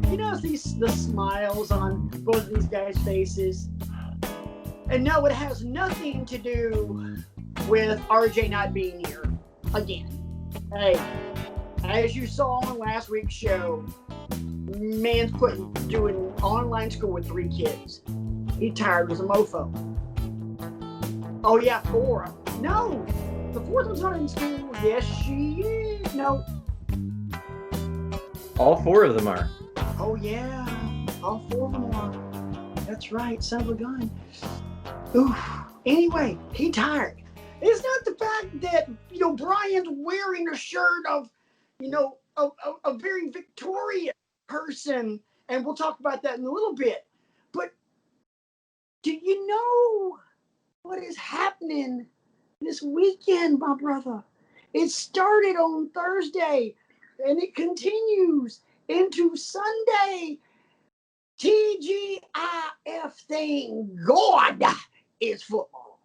You know, the smiles on both of these guys' faces. And no, it has nothing to do with RJ not being here again. Hey, as you saw on last week's show, man's doing online school with 3 kids. He tired as a mofo. Oh yeah, 4. No, the 4th one's not in school. Yes, she is. No. All 4 of them are. Oh yeah, all 4 of them are. That's right, son of a gun. Oof. Anyway, he tired. It's not the fact that, Brian's wearing a shirt of, a very victorious person, and we'll talk about that in a little bit. But do you know what is happening this weekend, my brother? It started on Thursday, and it continues into Sunday. TGIF thing. God is football.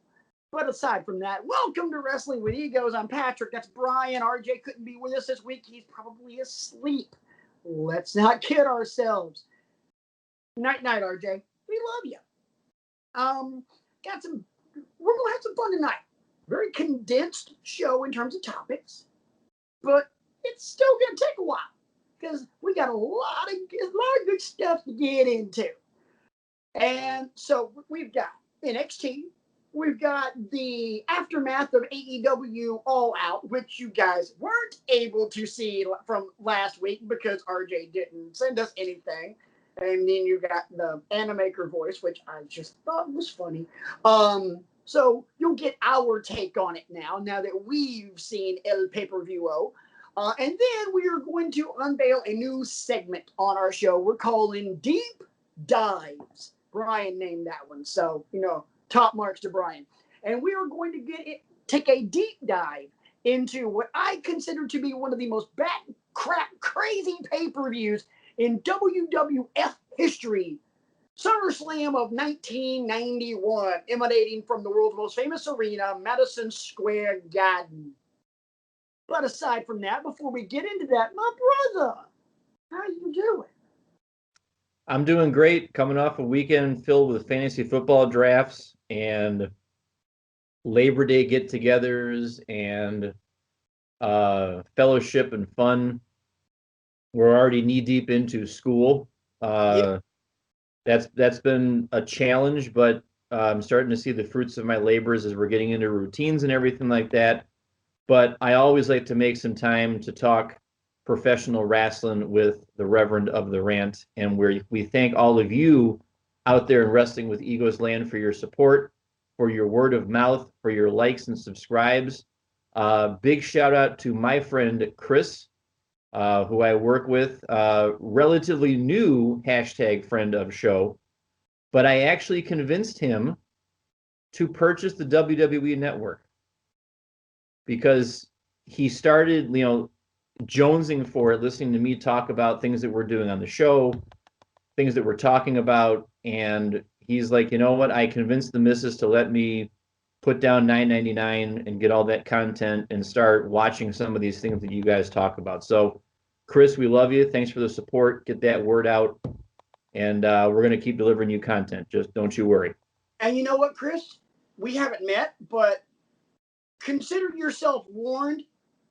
But aside from that, welcome to Wrestling with Egos. I'm Patrick. That's Brian. RJ couldn't be with us this week. He's probably asleep. Let's not kid ourselves. Night, RJ. We love you. We're gonna have some fun tonight. Very condensed show in terms of topics, but it's still gonna take a while because we got a lot of good stuff to get into. And so we've got NXT. We've got the aftermath of AEW All Out, which you guys weren't able to see from last week because RJ didn't send us anything. And then you got the Animaker voice, which I just thought was funny. So you'll get our take on it now that we've seen El Pay-Per-View. And then we are going to unveil a new segment on our show we're calling Deep Dives. Brian named that one. So, top marks to Brian. And we are going to take a deep dive into what I consider to be one of the most crazy pay-per-views in WWF history. SummerSlam of 1991, emanating from the world's most famous arena, Madison Square Garden. But aside from that, before we get into that, my brother, how you doing? I'm doing great, coming off a weekend filled with fantasy football drafts and Labor Day get-togethers and fellowship and fun. We're already knee-deep into school. That's been a challenge, but I'm starting to see the fruits of my labors as we're getting into routines and everything like that. But I always like to make some time to talk professional wrestling with the Reverend of the Rant, and we thank all of you out there in Wrestling with Egos land for your support, for your word of mouth, for your likes and subscribes. Big shout out to my friend Chris, who I work with, relatively new #friend of show, but I actually convinced him to purchase the WWE Network because he started, jonesing for it, listening to me talk about things that we're doing on the show, things that we're talking about, and he's like, you know what? I convinced the missus to let me put down $9.99 and get all that content and start watching some of these things that you guys talk about. So, Chris, we love you. Thanks for the support. Get that word out, and we're going to keep delivering you content. Just don't you worry. And you know what, Chris? We haven't met, but consider yourself warned.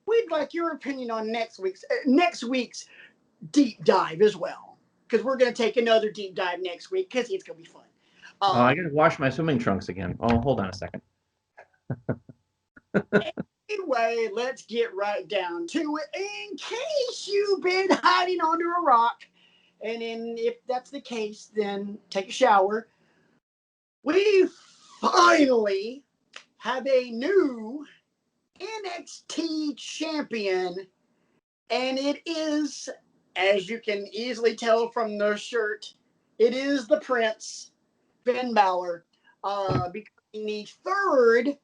We'd like your opinion on next week's deep dive as well, because we're going to take another deep dive next week because it's going to be fun. I got to wash my swimming trunks again. Oh, hold on a second. Anyway, let's get right down to it. In case you've been hiding under a rock, and if that's the case, then take a shower. We finally have a new NXT champion, and it is, as you can easily tell from the shirt, it is the Prince, Finn Balor, becoming the 3rd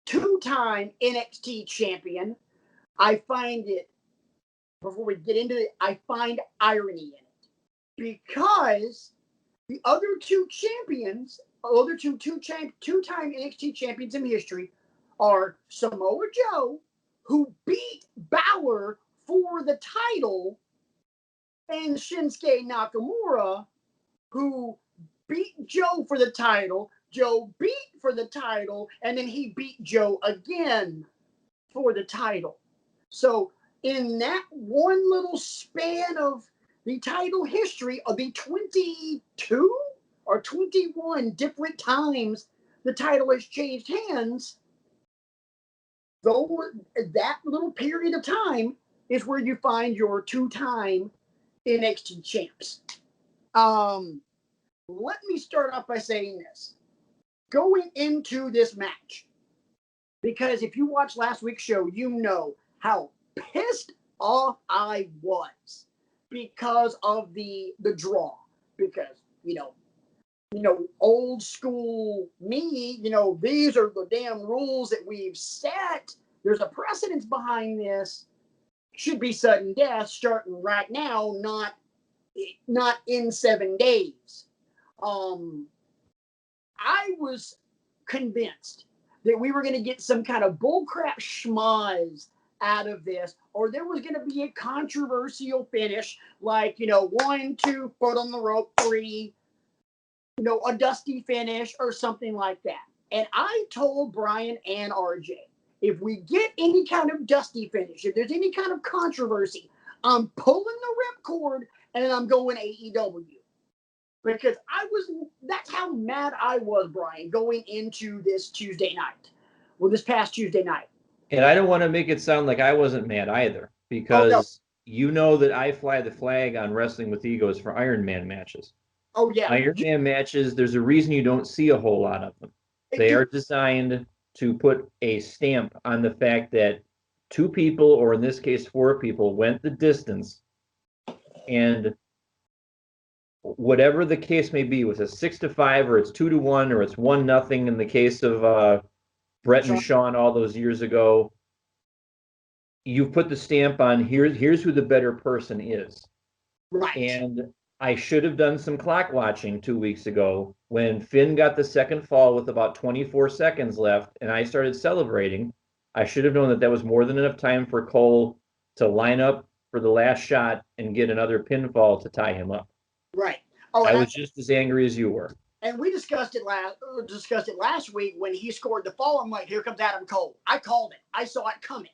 2-time NXT champion. I find it, before we get into it, I find irony in it because the other 2 champions, two-time NXT champions in history, are Samoa Joe, who beat Balor for the title and Shinsuke Nakamura, who beat Joe for the title. Joe beat for the title, and then he beat Joe again for the title. So in that one little span of the title history of the 22 or 21 different times the title has changed hands, though that little period of time is where you find your two-time NXT champs. Let me start off by saying this. Going into this match, because if you watched last week's show, you know how pissed off I was because of the draw. Because, old school me, these are the damn rules that we've set. There's a precedence behind this. Should be sudden death starting right now, not in 7 days. I was convinced that we were going to get some kind of bullcrap schmoz out of this, or there was going to be a controversial finish, like, 1, 2, foot on the rope, 3, a dusty finish or something like that. And I told Brian and RJ, if we get any kind of dusty finish, if there's any kind of controversy, I'm pulling the ripcord and I'm going AEW. Because that's how mad I was, Brian, going into this Tuesday night. Well, this past Tuesday night. And I don't want to make it sound like I wasn't mad either, because you know that I fly the flag on Wrestling with Egos for Iron Man matches. Oh, yeah. Iron Man matches, there's a reason you don't see a whole lot of them. They are designed to put a stamp on the fact that 2 people, or in this case 4 people, went the distance, and whatever the case may be, was it 6-5 or it's 2-1 or it's 1-0 in the case of Brett and Shawn all those years ago, you put the stamp on here's who the better person is. Right. And I should have done some clock watching 2 weeks ago when Finn got the second fall with about 24 seconds left and I started celebrating. I should have known that was more than enough time for Cole to line up for the last shot and get another pinfall to tie him up. Right. Oh, I was just as angry as you were. And we discussed it last week when he scored the fall. I'm like, here comes Adam Cole. I called it. I saw it coming.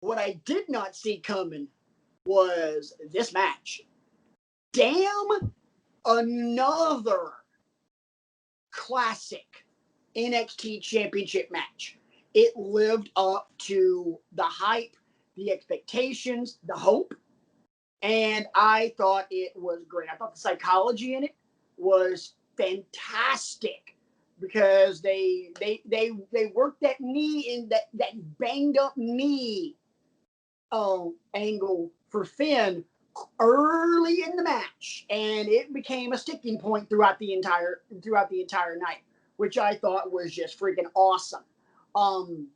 What I did not see coming was this match. Damn, another classic NXT Championship match. It lived up to the hype, the expectations, the hope. And I thought it was great. I thought the psychology in it was fantastic because they worked that knee in that banged up knee angle for Finn early in the match, and it became a sticking point throughout the entire night, which I thought was just freaking awesome. To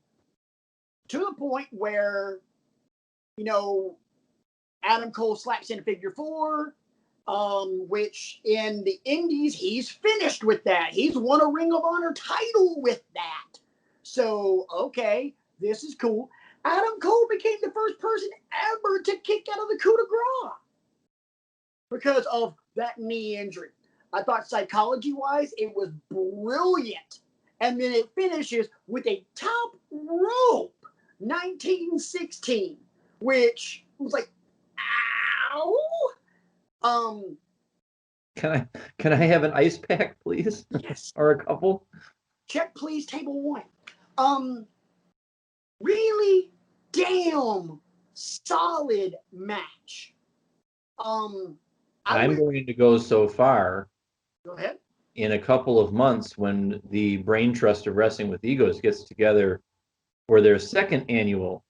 the point where, Adam Cole slaps in a figure 4, which in the indies, he's finished with that. He's won a Ring of Honor title with that. So, okay, this is cool. Adam Cole became the first person ever to kick out of the coup de grace because of that knee injury. I thought psychology-wise, it was brilliant. And then it finishes with a top rope 1916, which was like, ow. Can I have an ice pack, please? Yes. Or a couple? Check, please, table 1. Really damn solid match. I'm going to go so far. Go ahead. In a couple of months, when the Brain Trust of Wrestling with Egos gets together for their 2nd annual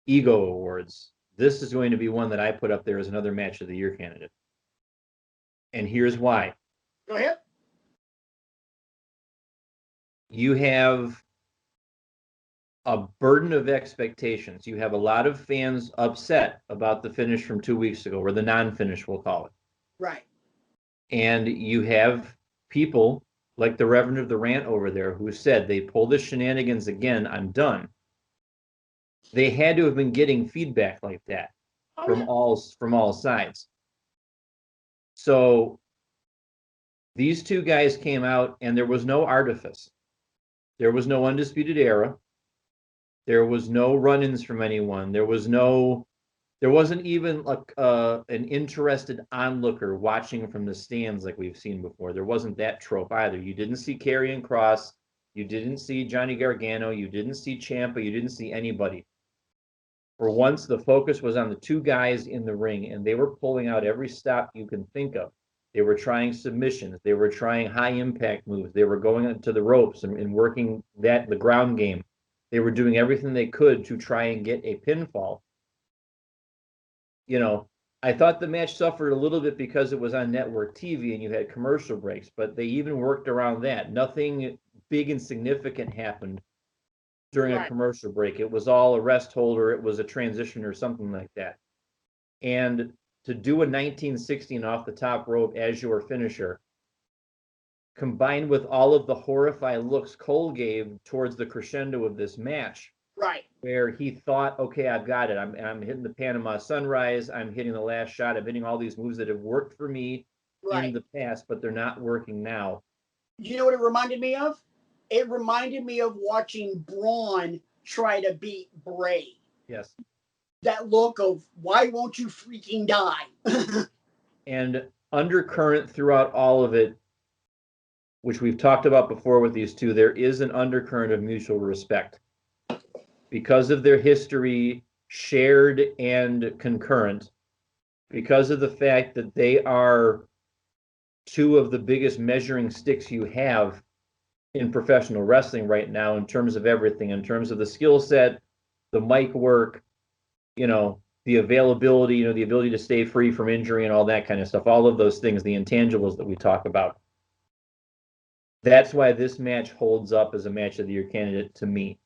Ego Awards, this is going to be one that I put up there as another Match of the Year candidate. And here's why. Go ahead. You have a burden of expectations. You have a lot of fans upset about the finish from 2 weeks ago, or the non-finish, we'll call it. Right. And you have people like the Reverend of the Rant over there who said, they pull the shenanigans again, I'm done. They had to have been getting feedback like that. Oh from yeah. all sides. So these two guys came out and there was no artifice. There was no undisputed era. There was no run-ins from anyone. There wasn't even like an interested onlooker watching from the stands like we've seen before. There wasn't that trope either. You didn't see Karrion Kross. You didn't see Johnny Gargano. You didn't see Ciampa. You didn't see anybody. For once, the focus was on the two guys in the ring, and they were pulling out every stop you can think of. They were trying submissions. They were trying high impact moves. They were going to the ropes and working the ground game. They were doing everything they could to try and get a pinfall. You know, I thought the match suffered a little bit because it was on network TV and you had commercial breaks, but they even worked around that. Nothing big and significant happened during a Right. commercial break. It was all a rest hold or it was a transition or something like that. And to do a 1916 off the top rope as your finisher, combined with all of the horrified looks Cole gave towards the crescendo of this match, Right. where he thought, okay, I've got it. I'm hitting the Panama Sunrise. I'm hitting the last shot. I'm hitting all these moves that have worked for me in Right. the past, but they're not working now. You know what it reminded me of? It reminded me of watching Braun try to beat Bray. Yes. That look of why won't you freaking die? And undercurrent throughout all of it, which we've talked about before with these two, there is an undercurrent of mutual respect. Because of their history, shared and concurrent, because of the fact that they are two of the biggest measuring sticks you have in professional wrestling right now in terms of everything, in terms of the skill set, the mic work, the availability, the ability to stay free from injury and all that kind of stuff, all of those things, the intangibles that we talk about. That's why this match holds up as a match of the year candidate to me,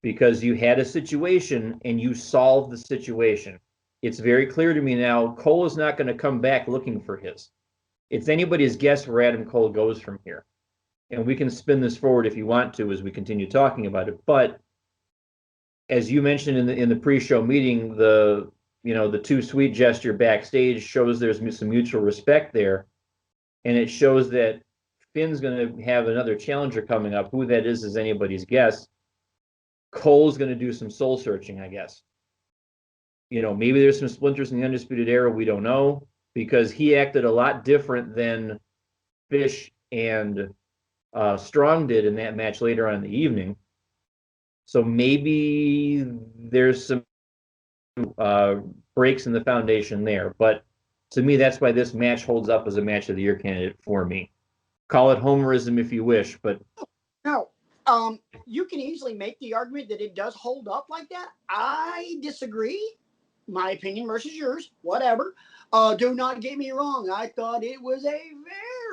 because you had a situation and you solved the situation. It's very clear to me now, Cole is not going to come back looking for his. It's anybody's guess where Adam Cole goes from here. And we can spin this forward if you want to as we continue talking about it. But as you mentioned in the pre-show meeting, the too sweet gesture backstage shows there's some mutual respect there, and it shows that Finn's going to have another challenger coming up. Who that is anybody's guess. Cole's going to do some soul searching, I guess. Maybe there's some splinters in the Undisputed Era. We don't know, because he acted a lot different than Fish and Strong did in that match later on in the evening. So maybe there's some breaks in the foundation there. But to me, that's why this match holds up as a match of the year candidate for me. Call it homerism if you wish, but No. You can easily make the argument that it does hold up like that. I disagree. My opinion versus yours, whatever. Do not get me wrong. I thought it was a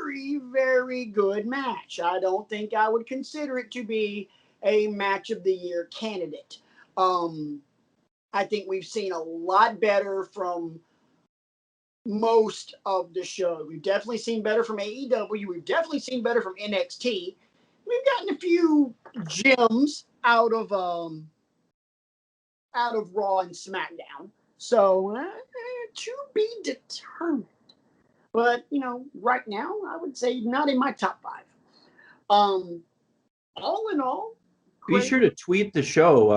very, very good match. I don't think I would consider it to be a match of the year candidate. I think we've seen a lot better from most of the show. We've definitely seen better from AEW. We've definitely seen better from NXT. We've gotten a few gems out of Raw and SmackDown. So to be determined. But right now I would say not in my top five. All in all, be great. sure to tweet the show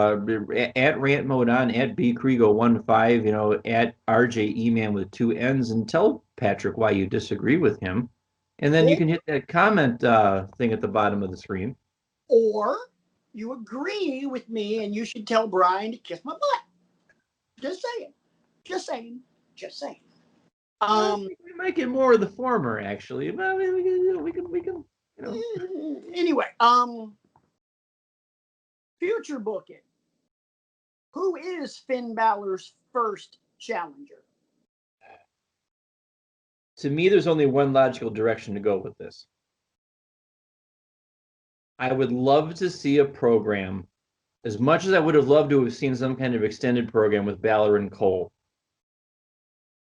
at Rant Mode On, at bkrigo15, at RJ Eman with two N's, and tell Patrick why you disagree with him. And then you can hit that comment thing at the bottom of the screen. Or you agree with me and you should tell Brian to kiss my butt. Just saying. Just saying. Just saying. We might get more of the former, actually. But we can. Anyway, future booking. Who is Finn Balor's first challenger? To me, there's only one logical direction to go with this. I would love to see a program, as much as I would have loved to have seen some kind of extended program with Balor and Cole.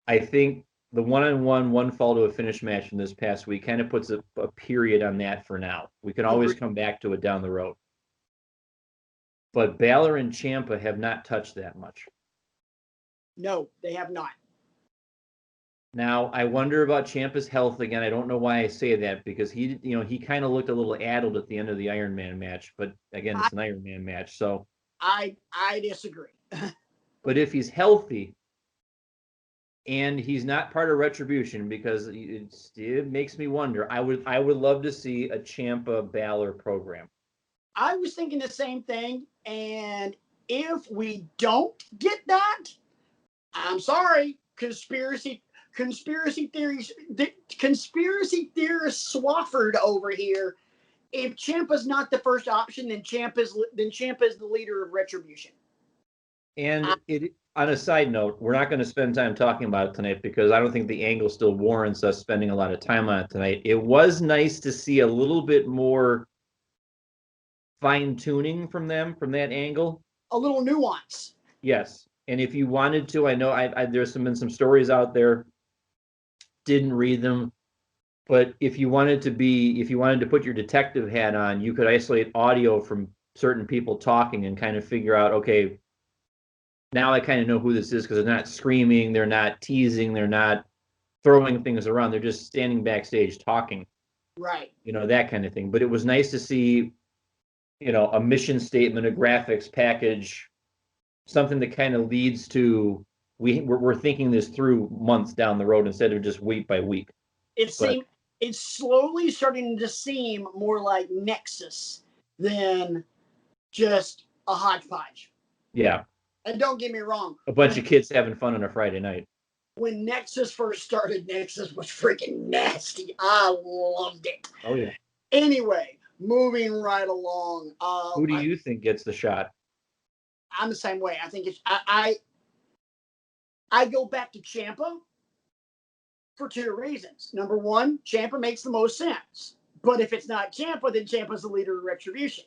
I think the one fall to a finish match from this past week kind of puts a period on that for now. We can always come back to it down the road. But Balor and Ciampa have not touched that much. No, they have not. Now, I wonder about Ciampa's health again. I don't know why I say that, because he kind of looked a little addled at the end of the Iron Man match. But again, it's an Iron Man match, so. I disagree. But if he's healthy and he's not part of Retribution, because it makes me wonder. I would love to see a Ciampa Balor program. I was thinking the same thing, and if we don't get that, I'm sorry, conspiracy theories, conspiracy theorist Swafford over here. If Ciampa's not the first option, then Ciampa's the leader of Retribution. And on a side note, we're not going to spend time talking about it tonight, because I don't think the angle still warrants us spending a lot of time on it tonight. It was nice to see a little bit more fine tuning from that angle. A little nuance. Yes. And if you wanted to, I know there's been some stories out there, didn't read them, but if you wanted to put your detective hat on, you could isolate audio from certain people talking and kind of figure out, okay, now I kind of know who this is, because they're not screaming, they're not teasing, they're not throwing things around, they're just standing backstage talking. Right. That kind of thing. But it was nice to see, a mission statement, a graphics package, something that kind of leads to we're thinking this through months down the road instead of just week by week. It's slowly starting to seem more like Nexus than just a hodgepodge. Yeah. And don't get me wrong, a bunch of kids having fun on a Friday night. When Nexus first started, Nexus was freaking nasty. I loved it. Oh yeah. Anyway, moving right along. Who do you think gets the shot? I'm the same way. I think it's I go back to Ciampa for two reasons. Number one, Ciampa makes the most sense. But if it's not Ciampa, then Ciampa's the leader of Retribution.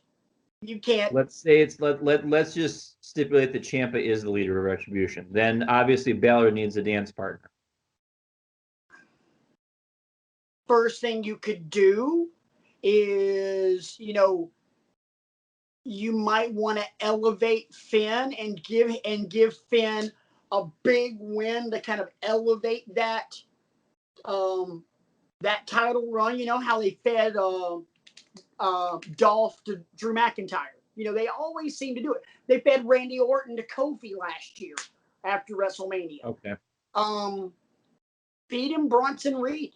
You can't. Let's say let's just stipulate that Ciampa is the leader of Retribution. Then obviously Balor needs a dance partner. First thing you could do is, you might want to elevate Finn and give Finn a big win to kind of elevate that that title run. You know how they fed Dolph to Drew McIntyre. They always seem to do it. They fed Randy Orton to Kofi last year after WrestleMania. Okay. Feed him Bronson Reed.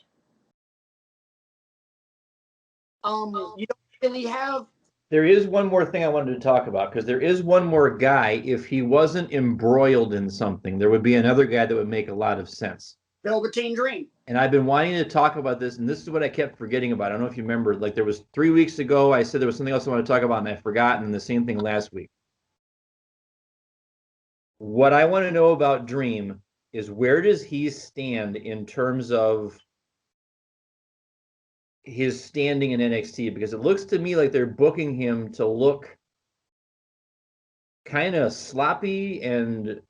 You don't really have. There is one more thing I wanted to talk about, because there is one more guy. If he wasn't embroiled in something, there would be another guy that would make a lot of sense. Velveteen Dream. And I've been wanting to talk about this, and this is what I kept forgetting about. I don't know if you remember, like there was 3 weeks ago, I said there was something else I wanted to talk about, and I forgot, and the same thing last week. What I want to know about Dream is, where does he stand in terms of his standing in NXT? Because it looks to me like they're booking him to look kind of sloppy and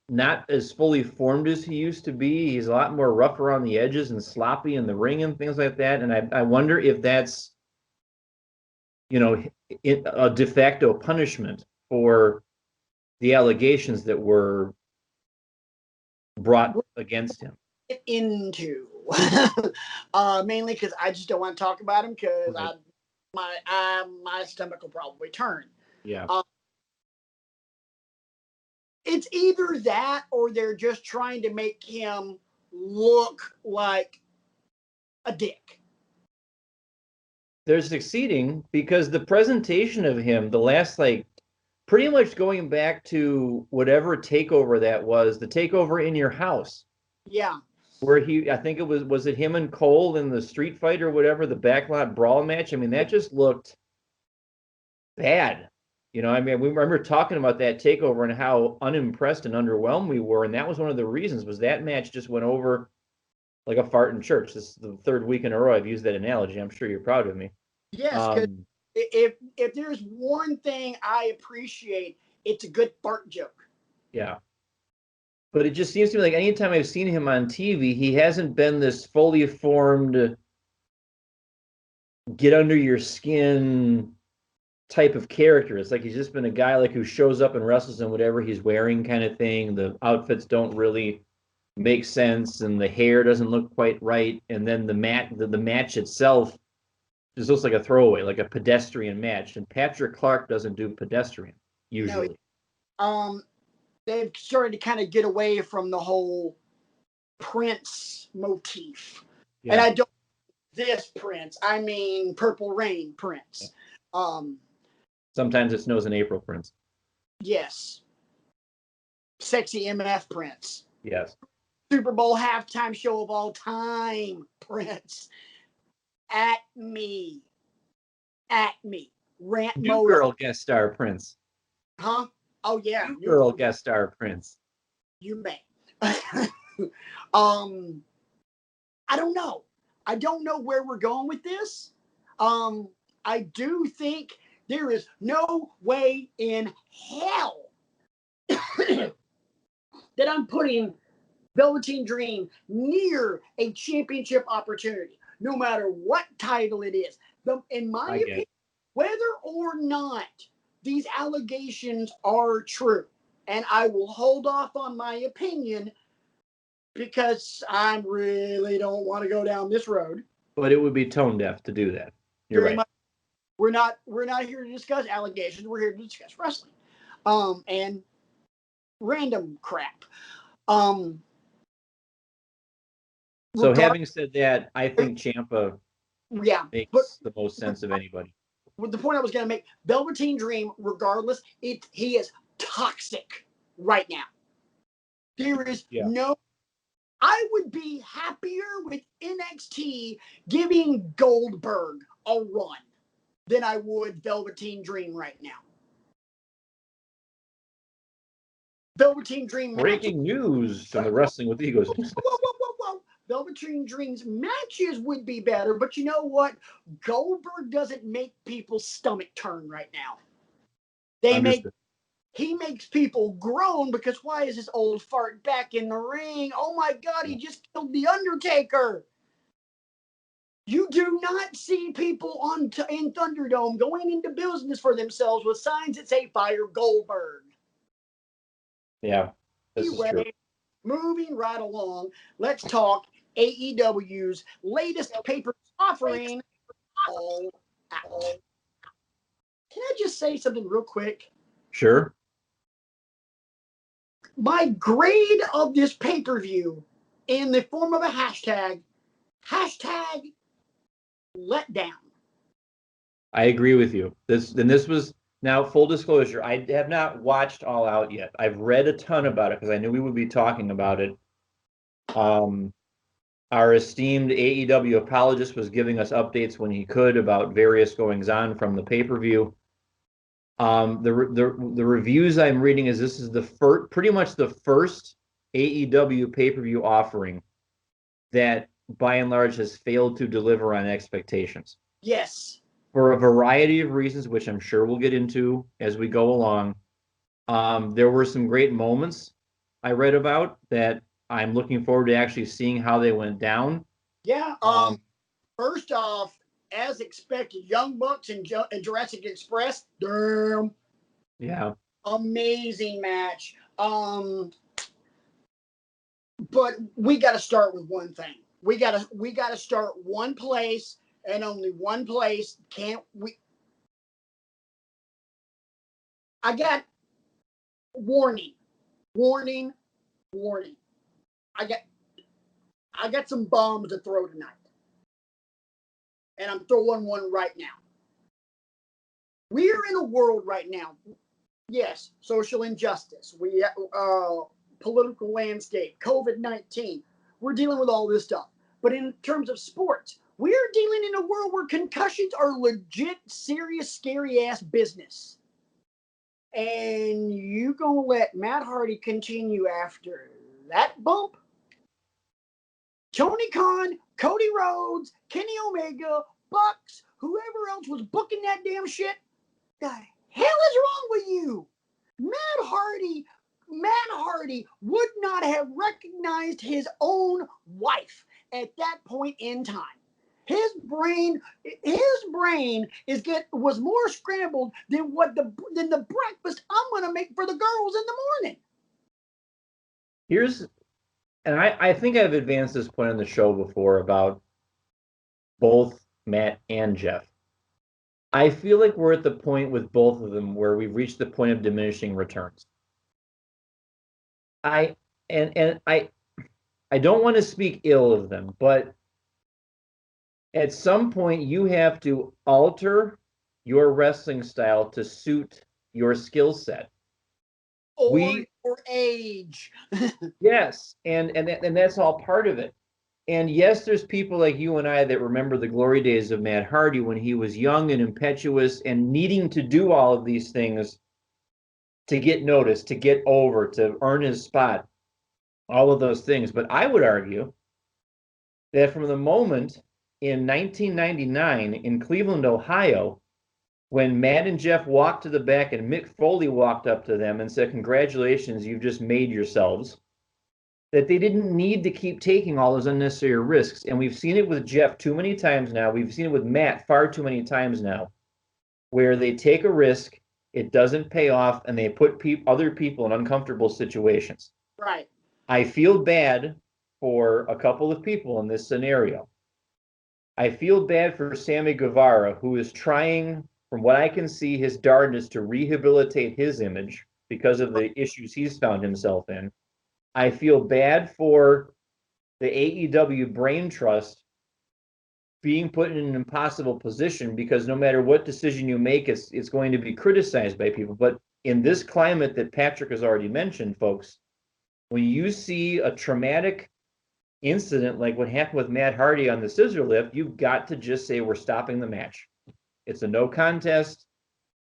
not as fully formed as he used to be. He's a lot more rough around the edges and sloppy in the ring and things like that. And I wonder if that's, a de facto punishment for the allegations that were brought against him. Into mainly because I just don't want to talk about him, because right. my stomach will probably turn. Yeah. It's either that, or they're just trying to make him look like a dick. They're succeeding, because the presentation of him, the last, pretty much going back to whatever takeover that was, the takeover in your house. Yeah. Where I think it was it him and Cole in the street fight or whatever, the backlot brawl match? I mean, that just looked bad. We remember talking about that takeover and how unimpressed and underwhelmed we were. And that was one of the reasons, was that match just went over like a fart in church. This is the third week in a row I've used that analogy. I'm sure you're proud of me. Yes, because if there's one thing I appreciate, it's a good fart joke. Yeah. But it just seems to me like anytime I've seen him on TV, he hasn't been this fully formed, get under your skin type of character. It's like he's just been a guy like who shows up and wrestles in whatever he's wearing kind of thing. The outfits don't really make sense and the hair doesn't look quite right. And then the match itself just looks like a throwaway, like a pedestrian match. And Patrick Clark doesn't do pedestrian usually. No, they've started to kind of get away from the whole Prince motif. Yeah. And I don't this Prince. I mean Purple Rain Prince. Sometimes it snows in April Prince. Yes. Sexy MF Prince. Yes. Super Bowl halftime show of all time Prince. At me. Rant New mode. Girl guest star Prince. Huh? Oh yeah. New girl guest star Prince. You may. I don't know. I don't know where we're going with this. I do think there is no way in hell that I'm putting Velveteen Dream near a championship opportunity, no matter what title it is. In my opinion, whether or not these allegations are true, and I will hold off on my opinion because I really don't want to go down this road. But it would be tone deaf to do that. You're right. We're not here to discuss allegations. We're here to discuss wrestling, and random crap. So having said that, I think Ciampa makes the most sense of anybody. The point I was going to make, Velveteen Dream, regardless, he is toxic right now. There is no. I would be happier with NXT giving Goldberg a run than I would Velveteen Dream right now. Velveteen Dream. Breaking news on the Wrestling with Egos. Whoa. Velveteen Dream's matches would be better, but you know what? Goldberg doesn't make people's stomach turn right now. He makes people groan because why is this old fart back in the ring? Oh my God, he just killed The Undertaker. You do not see people in Thunderdome going into business for themselves with signs that say fire Goldberg. Yeah, this is true. Moving right along, let's talk AEW's latest paper offering. All Out. Can I just say something real quick? Sure. My grade of this pay-per-view in the form of a hashtag letdown. I agree with you. This was, now full disclosure, I have not watched All Out yet. I've read a ton about it because I knew we would be talking about it. Our esteemed AEW apologist was giving us updates when he could about various goings-on from the pay-per-view. The reviews I'm reading is this is pretty much the first AEW pay-per-view offering that by and large has failed to deliver on expectations. Yes. For a variety of reasons, which I'm sure we'll get into as we go along. There were some great moments I read about that I'm looking forward to actually seeing how they went down. Yeah. First off, as expected, Young Bucks and Jurassic Express. Damn. Yeah. Amazing match. But we got to start with one thing. We got to start one place and only one place. I got warning. I got some bombs to throw tonight. And I'm throwing one right now. We're in a world right now. Yes, social injustice. Political landscape, COVID-19. We're dealing with all this stuff. But in terms of sports, we're dealing in a world where concussions are legit, serious, scary-ass business. And you gonna let Matt Hardy continue after that bump? Tony Khan, Cody Rhodes, Kenny Omega, Bucks, whoever else was booking that damn shit, the hell is wrong with you? Matt Hardy would not have recognized his own wife at that point in time. His brain was more scrambled than the breakfast I'm gonna make for the girls in the morning. And I think I've advanced this point on the show before about both Matt and Jeff. I feel like we're at the point with both of them where we've reached the point of diminishing returns. I don't want to speak ill of them, but at some point you have to alter your wrestling style to suit your skill set. Or your age. Yes, and that's all part of it. And yes, there's people like you and I that remember the glory days of Matt Hardy when he was young and impetuous and needing to do all of these things to get noticed, to get over, to earn his spot, all of those things. But I would argue that from the moment in 1999 in Cleveland, Ohio, when Matt and Jeff walked to the back and Mick Foley walked up to them and said, "Congratulations, you've just made yourselves," that they didn't need to keep taking all those unnecessary risks. And we've seen it with Jeff too many times now. We've seen it with Matt far too many times now, where they take a risk, it doesn't pay off, and they put other people in uncomfortable situations. Right. I feel bad for a couple of people in this scenario. I feel bad for Sammy Guevara, who is trying, from what I can see, his darndest to rehabilitate his image because of the issues he's found himself in. I feel bad for the AEW Brain Trust being put in an impossible position because no matter what decision you make, it's going to be criticized by people. But in this climate that Patrick has already mentioned, folks, when you see a traumatic incident like what happened with Matt Hardy on the scissor lift, you've got to just say, we're stopping the match. It's a no contest.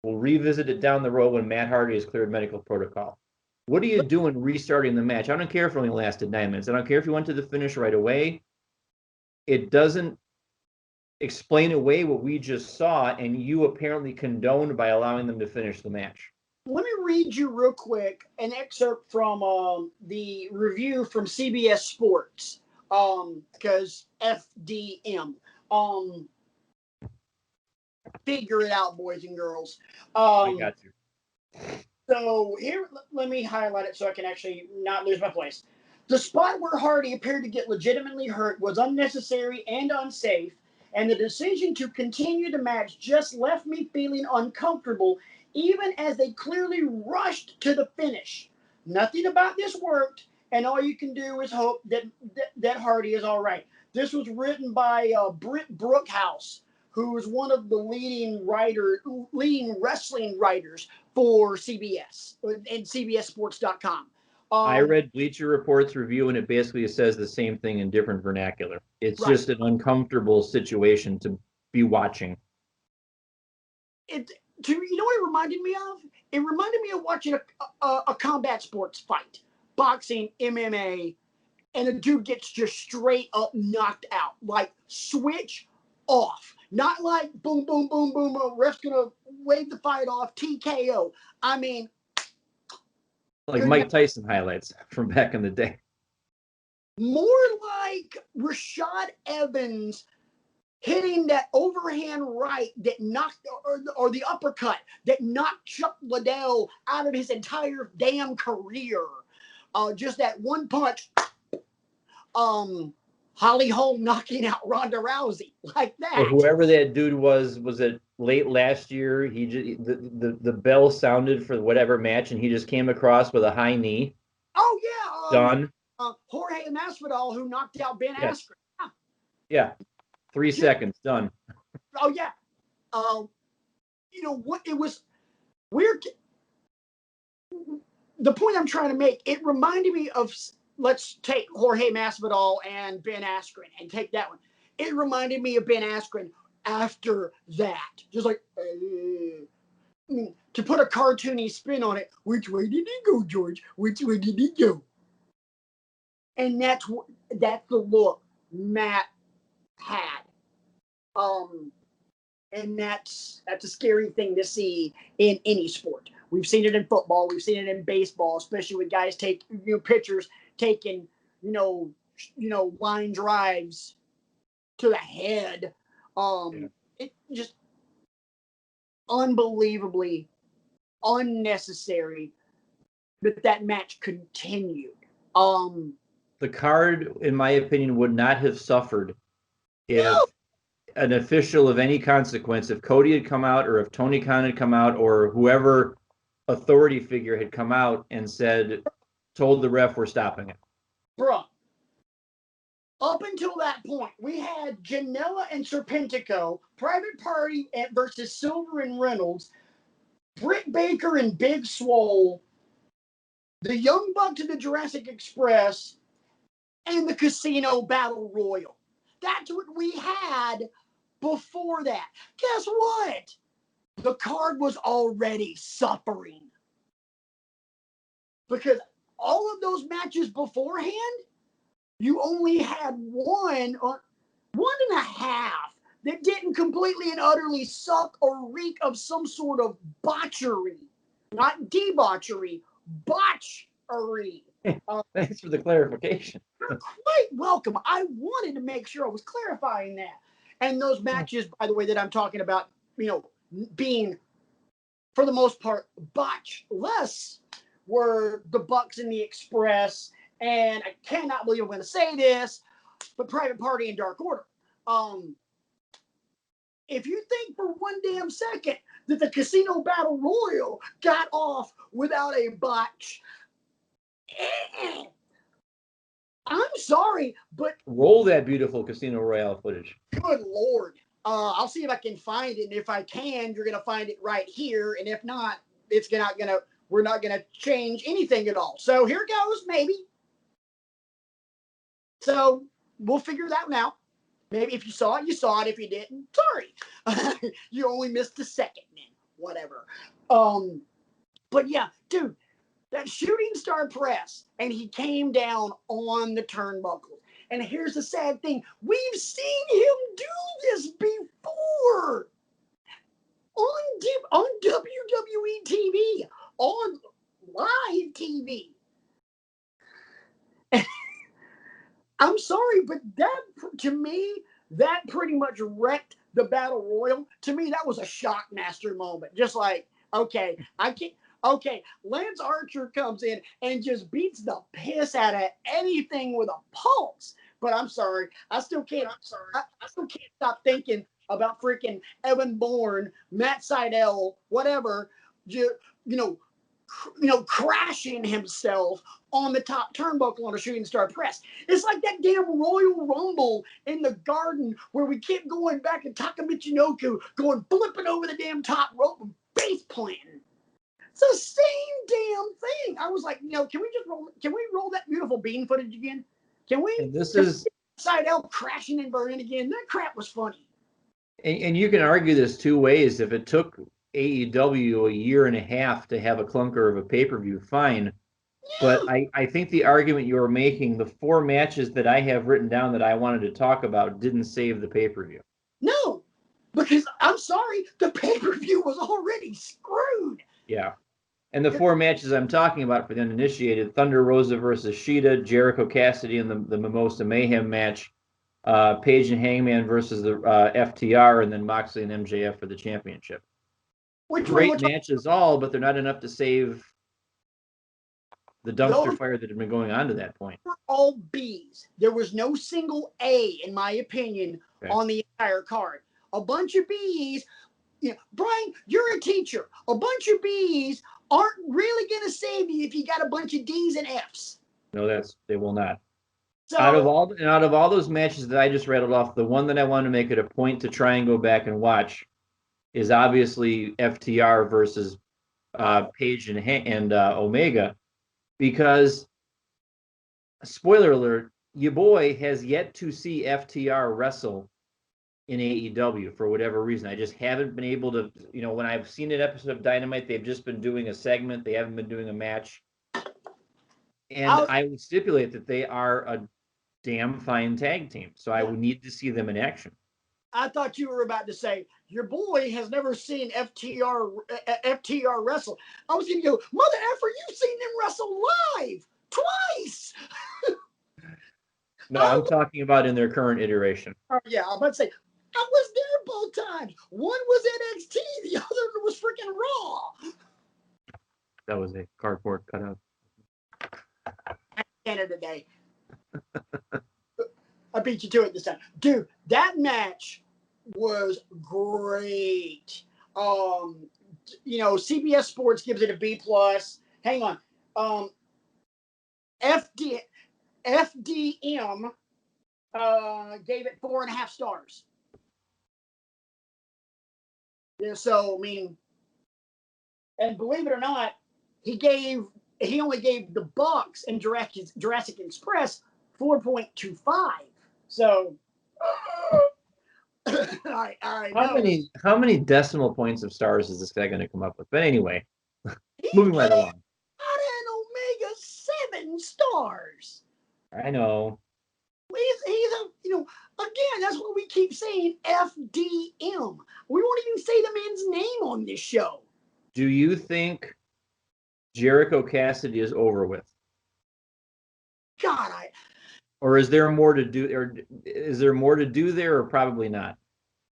We'll revisit it down the road when Matt Hardy has cleared medical protocol. What are you doing restarting the match? I don't care if it only lasted 9 minutes. I don't care if you went to the finish right away. It doesn't explain away what we just saw, and you apparently condoned by allowing them to finish the match. Let me read you real quick an excerpt from the review from CBS Sports, because FDM. Figure it out, boys and girls. I got you. So here, let me highlight it so I can actually not lose my place. The spot where Hardy appeared to get legitimately hurt was unnecessary and unsafe, and the decision to continue the match just left me feeling uncomfortable, even as they clearly rushed to the finish. Nothing about this worked, and all you can do is hope that Hardy is all right. This was written by Britt Brookhouse, who is one of the leading wrestling writers for CBS and CBSSports.com. I read Bleacher Report's review, and it basically says the same thing in different vernacular. It's right. Just an uncomfortable situation to be watching. You know what it reminded me of? It reminded me of watching a combat sports fight, boxing, MMA, and a dude gets just straight up knocked out, like switch off. Not like boom, boom, boom, boom, boom. Ref's gonna wave the fight off, TKO. I mean, like Mike Tyson highlights from back in the day. More like Rashad Evans hitting that overhand right that knocked, or the uppercut that knocked Chuck Liddell out of his entire damn career. Just that one punch. Holly Holm knocking out Ronda Rousey like that. Or whoever that dude was it late last year? He just the bell sounded for whatever match, and he just came across with a high knee. Oh yeah, done. Jorge Masvidal, who knocked out Ben Askren. Yeah, 3 seconds, done. Oh yeah, you know what? It was weird. The point I'm trying to make, it reminded me of. Let's take Jorge Masvidal and Ben Askren and take that one. It reminded me of Ben Askren after that. Just like, to put a cartoony spin on it, which way did he go, George? Which way did he go? And that's the look Matt had. And that's a scary thing to see in any sport. We've seen it in football. We've seen it in baseball, especially with guys pitchers taking, line drives to the head. Yeah. It just unbelievably unnecessary that match continued. The card, in my opinion, would not have suffered if No, an official of any consequence, if Cody had come out or if Tony Khan had come out or whoever authority figure had come out and told the ref we're stopping it. bruh. Up until that point, we had Janela and Serpentico, Private Party versus Silver and Reynolds, Britt Baker and Big Swole, the Young Bucks and the Jurassic Express, and the Casino Battle Royal. That's what we had before that. Guess what? The card was already suffering. Because all of those matches beforehand, you only had one or 1.5 that didn't completely and utterly suck or reek of some sort of botchery. Not debauchery, botchery. Thanks for the clarification. You're quite welcome. I wanted to make sure I was clarifying that. And those matches, by the way, that I'm talking about, being, for the most part, botch-less, were the Bucks and the Express, and I cannot believe I'm going to say this, but Private Party and Dark Order. If you think for one damn second that the Casino Battle Royal got off without a botch, I'm sorry, but roll that beautiful Casino Royale footage. Good Lord. I'll see if I can find it, and if I can, you're gonna find it right here, and if not, we're not gonna change anything at all. So here goes, maybe. So we'll figure that one out. Maybe if you saw it, you saw it. If you didn't, sorry. You only missed a second, then. Whatever. But yeah, dude, that shooting star press, and he came down on the turnbuckles. And here's the sad thing. We've seen him do this before on WWE TV, on live TV. I'm sorry, but to me, that pretty much wrecked the Battle Royal. To me, that was a Shockmaster moment. Just like, okay, Lance Archer comes in and just beats the piss out of anything with a pulse. But I'm sorry, I still can't stop thinking about freaking Evan Bourne, Matt Sydal, whatever, crashing himself on the top turnbuckle on a shooting star press. It's like that damn Royal Rumble in the Garden where we kept going back and Taka Michinoku going flipping over the damn top rope and face planting. It's the same damn thing. I was like, can we roll that beautiful bean footage again? Can we? And this is Sydal crashing and burning again. That crap was funny. And you can argue this two ways. If it took AEW a year and a half to have a clunker of a pay-per-view, fine. But I think the argument you were making, the 4 matches that I have written down that I wanted to talk about didn't save the pay-per-view. No, because I'm sorry, the pay-per-view was already screwed. Yeah. And the 4 matches I'm talking about for the uninitiated, Thunder Rosa versus Shida, Jericho Cassidy in the Mimosa Mayhem match, Page and Hangman versus the FTR, and then Moxley and MJF for the championship. Great matches all, but they're not enough to save the dumpster fire that had been going on to that point. All B's. There was no single A, in my opinion, on the entire card. A bunch of B's. Brian, you're a teacher. A bunch of B's aren't really going to save you if you got a bunch of D's and F's. No, they will not. So, out of all those matches that I just rattled off, the one that I want to make it a point to try and go back and watch is obviously FTR versus Page and Omega, because, spoiler alert, your boy has yet to see FTR wrestle in AEW for whatever reason. I just haven't been able to, when I've seen an episode of Dynamite, they've just been doing a segment. They haven't been doing a match. And I would stipulate that they are a damn fine tag team. So I would need to see them in action. I thought you were about to say, your boy has never seen FTR wrestle. I was going to go, mother effer, you've seen them wrestle live twice. No, I'm talking about in their current iteration. Yeah, I'm about to say, I was there both times. One was NXT, the other was freaking Raw. That was a cardboard cutout. Canada Day. I beat you to it this time. Dude, that match was great. CBS Sports gives it a B plus. Hang on. FDM gave it 4.5 stars. Yeah, so I mean, and believe it or not, he only gave the Bucks and Jurassic Express 4.25. So, I know. How many decimal points of stars is this guy going to come up with? But anyway, He moving right along. got an Omega 7 stars. I know. He's again, that's what we keep saying, FDM. We won't even say the man's name on this show. Do you think Jericho Cassidy is over with? God, or is there more to do? Or is there more to do there, or probably not?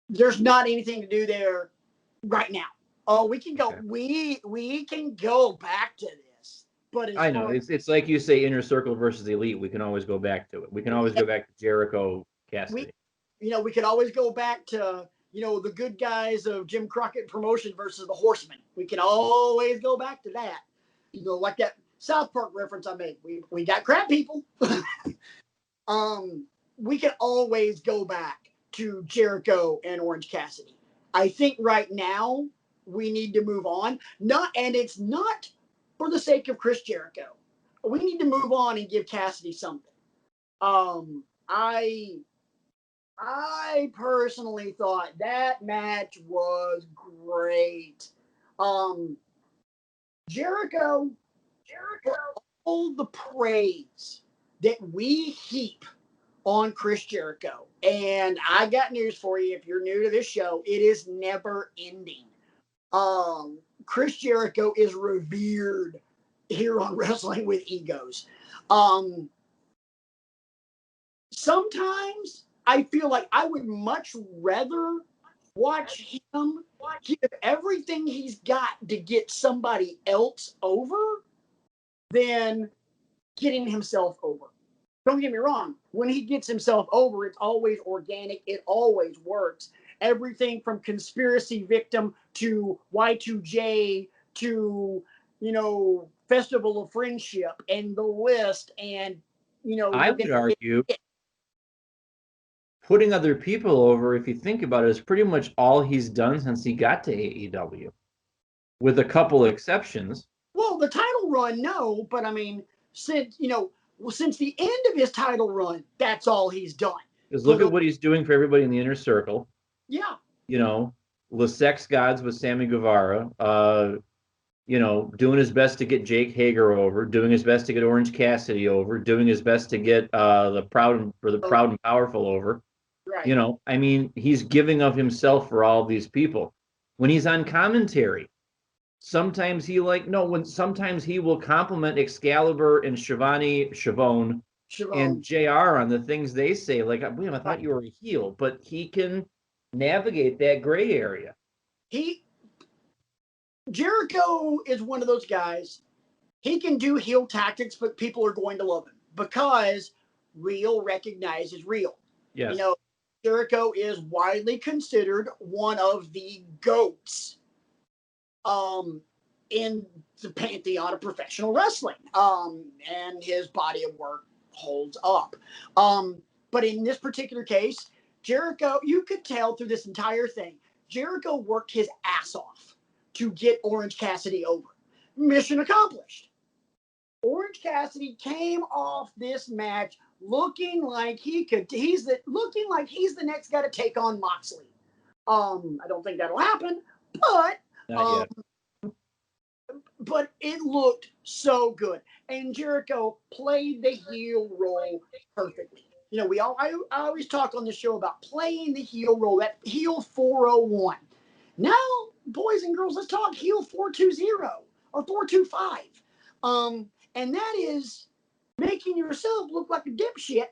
There's not anything to do there right now. Oh, we can go. Okay. We can go back to this. But I know it's like you say, Inner Circle versus Elite. We can always go back to it. We can always go back to Jericho Cassidy. We could always go back to the good guys of Jim Crockett Promotion versus the Horsemen. We can always go back to that. Like that South Park reference I made. We got crap people. We can always go back to Jericho and Orange Cassidy. I think right now we need to move on. And it's not for the sake of Chris Jericho. We need to move on and give Cassidy something. I personally thought that match was great. Jericho, all the praise that we heap on Chris Jericho. And I got news for you. If you're new to this show, it is never ending. Chris Jericho is revered here on Wrestling with Egos. Sometimes I feel like I would much rather watch him give everything he's got to get somebody else over than getting himself over. Don't get me wrong. When he gets himself over, it's always organic. It always works. Everything from conspiracy victim to Y2J to, Festival of Friendship and the list. And, I would argue putting other people over, if you think about it, is pretty much all he's done since he got to AEW, with a couple of exceptions. Well, the title run, no, but I mean, since the end of his title run, that's all he's done. Because look at what he's doing for everybody in the Inner Circle. Yeah. Le Sex Gods with Sammy Guevara, doing his best to get Jake Hager over, doing his best to get Orange Cassidy over, doing his best to get the Proud and Powerful over. Right. I mean, he's giving of himself for all these people. When he's on commentary, sometimes sometimes he will compliment Excalibur and Siobhan and JR on the things they say. Like, I thought you were a heel, but he can navigate that gray area. Jericho is one of those guys. He can do heel tactics, but people are going to love him because real recognizes real. Yes. Jericho is widely considered one of the GOATs in the pantheon of professional wrestling. And his body of work holds up. But in this particular case, Jericho, you could tell through this entire thing, Jericho worked his ass off to get Orange Cassidy over. Mission accomplished. Orange Cassidy came off this match looking like he's the next guy to take on Moxley. I don't think that'll happen, but but it looked so good. And Jericho played the heel role perfectly. I always talk on the show about playing the heel role, that heel 401. Now, boys and girls, let's talk heel 420 or 425. And that is making yourself look like a dipshit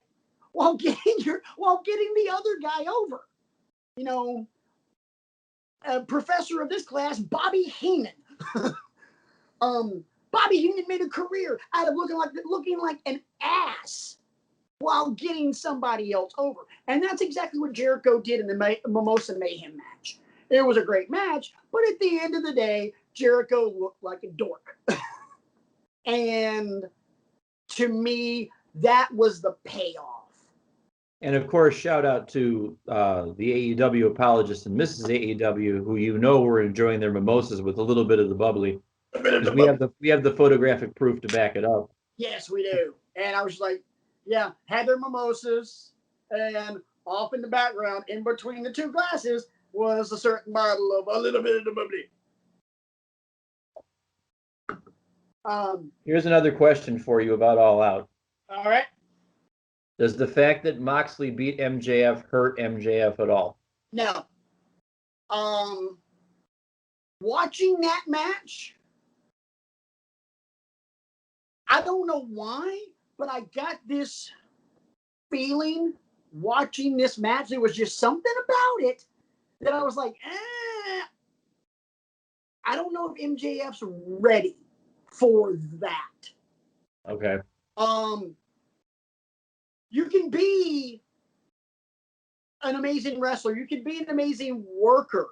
while getting the other guy over. You know, a professor of this class, Bobby Heenan. Bobby Heenan made a career out of looking like an ass while getting somebody else over. And that's exactly what Jericho did in the Mimosa Mayhem match. It was a great match, but at the end of the day, Jericho looked like a dork. And to me, that was the payoff. And of course, shout out to the AEW apologists and Mrs. AEW, who were enjoying their mimosas with a little bit of the bubbly. Because we have the photographic proof to back it up. Yes, we do. And I was like, yeah, had their mimosas, and off in the background, in between the two glasses, was a certain bottle of a little bit of the bubbly. Here's another question for you about All Out. All right. Does the fact that Moxley beat MJF hurt MJF at all? No. Watching that match, I don't know why, but I got this feeling watching this match. There was just something about it that I was like, I don't know if MJF's ready for that. Okay. You can be an amazing wrestler. You can be an amazing worker,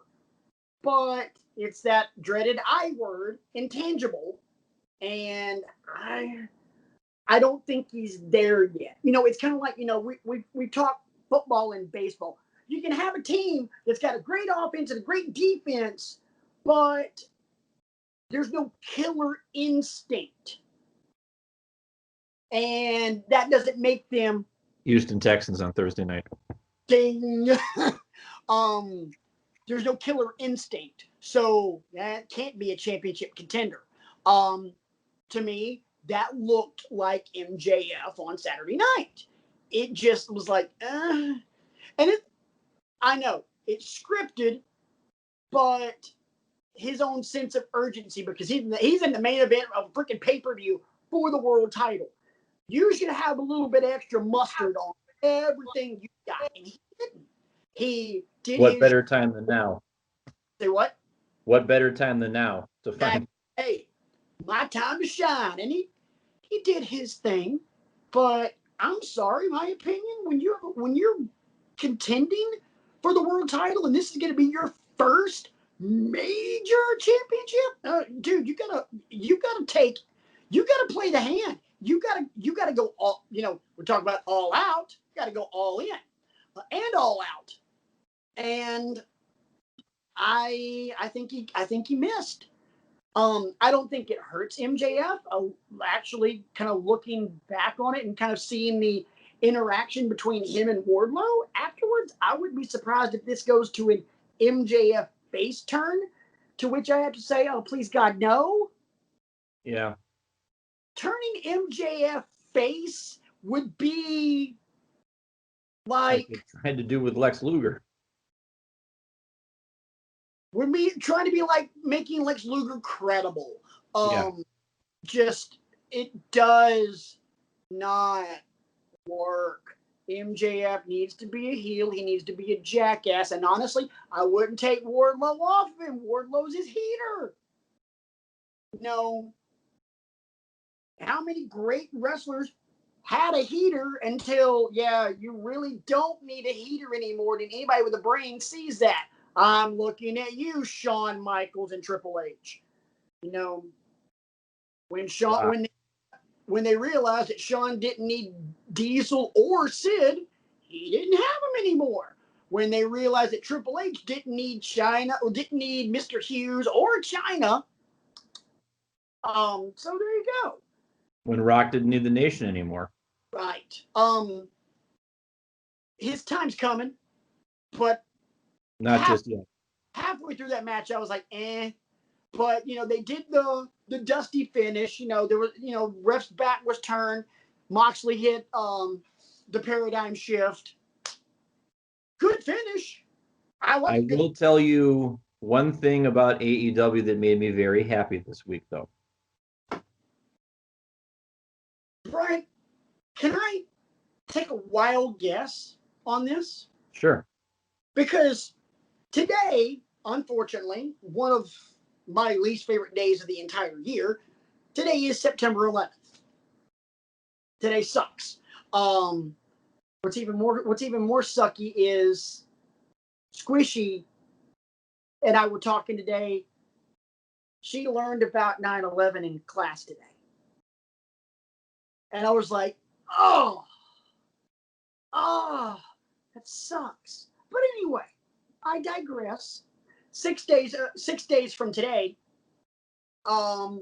but it's that dreaded I word, intangible, and I don't think he's there yet. You know, it's kind of like, we talk football and baseball. You can have a team that's got a great offense and a great defense, but there's no killer instinct. And that doesn't make them Houston Texans on Thursday night. Ding. There's no killer instinct. So that can't be a championship contender. To me, that looked like MJF on Saturday night. It just was like, and I know it's scripted, but his own sense of urgency, because he's in the main event of a freaking pay-per-view for the world title. You should have a little bit extra mustard on everything you got, and he didn't. He did. What better time than now? Say what? What better time than now to find? Hey, my time to shine, and he did his thing. But I'm sorry, my opinion, when you're contending for the world title, and this is going to be your first major championship, dude, you gotta play the hand. You gotta go all. We're talking about all out. You gotta go all in and all out. And I think he missed. I don't think it hurts MJF. Actually, kind of looking back on it and kind of seeing the interaction between him and Wardlow afterwards, I would be surprised if this goes to an MJF face turn. To which I have to say, oh, please God, no. Yeah. Turning MJF face would be like it tried to do with Lex Luger. Would be trying to be like making Lex Luger credible. Just it does not work. MJF needs to be a heel. He needs to be a jackass. And honestly, I wouldn't take Wardlow off of him. Wardlow's his heater. No. How many great wrestlers had a heater until, you really don't need a heater anymore, and anybody with a brain sees that. I'm looking at you, Shawn Michaels and Triple H. When they realized that Shawn didn't need Diesel or Sid, he didn't have them anymore. When they realized that Triple H didn't need China or didn't need Mr. Hughes or China, so there you go. When Rock didn't need the Nation anymore. Right. His time's coming, but not just yet. Halfway through that match, I was like, eh. But they did the dusty finish. There was ref's back was turned. Moxley hit the paradigm shift. Good finish. I will tell you one thing about AEW that made me very happy this week, though. Brian, can I take a wild guess on this? Sure. Because today, unfortunately, one of my least favorite days of the entire year, today is September 11th. Today sucks. What's even more sucky is Squishy and I were talking today. She learned about 9/11 in class today. And I was like, oh, that sucks. But anyway, I digress. 6 days from today, I'll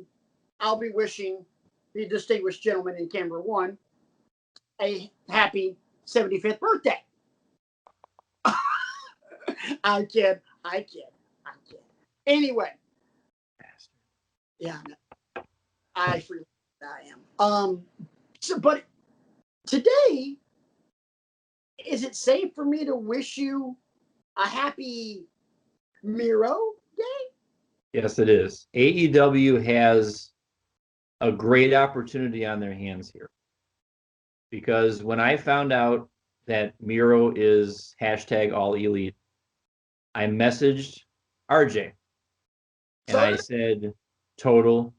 be wishing the distinguished gentleman in camera one a happy 75th birthday. I kid. Anyway. Yeah, I freely I am. But today, is it safe for me to wish you a happy Miro Day? Yes, it is. AEW has a great opportunity on their hands here. Because when I found out that Miro is hashtag all elite, I messaged RJ and I said, total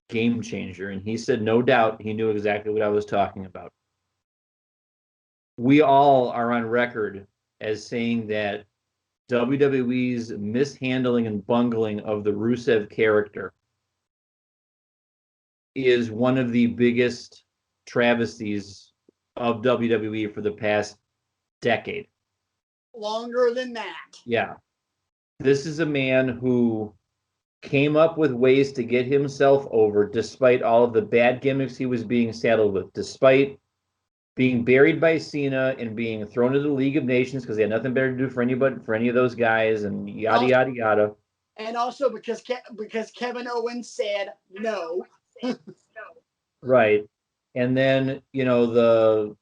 game changer. And he said, no doubt, he knew exactly what I was talking about. We all are on record as saying that WWE's mishandling and bungling of the Rusev character is one of the biggest travesties of WWE for the past decade. Longer than that. Yeah. This is a man who came up with ways to get himself over despite all of the bad gimmicks he was being saddled with, despite being buried by Cena and being thrown to the League of Nations because they had nothing better to do for anybody, for any of those guys, and yada, yada, yada. And also because Kevin Owens said no. Right. And then, you know,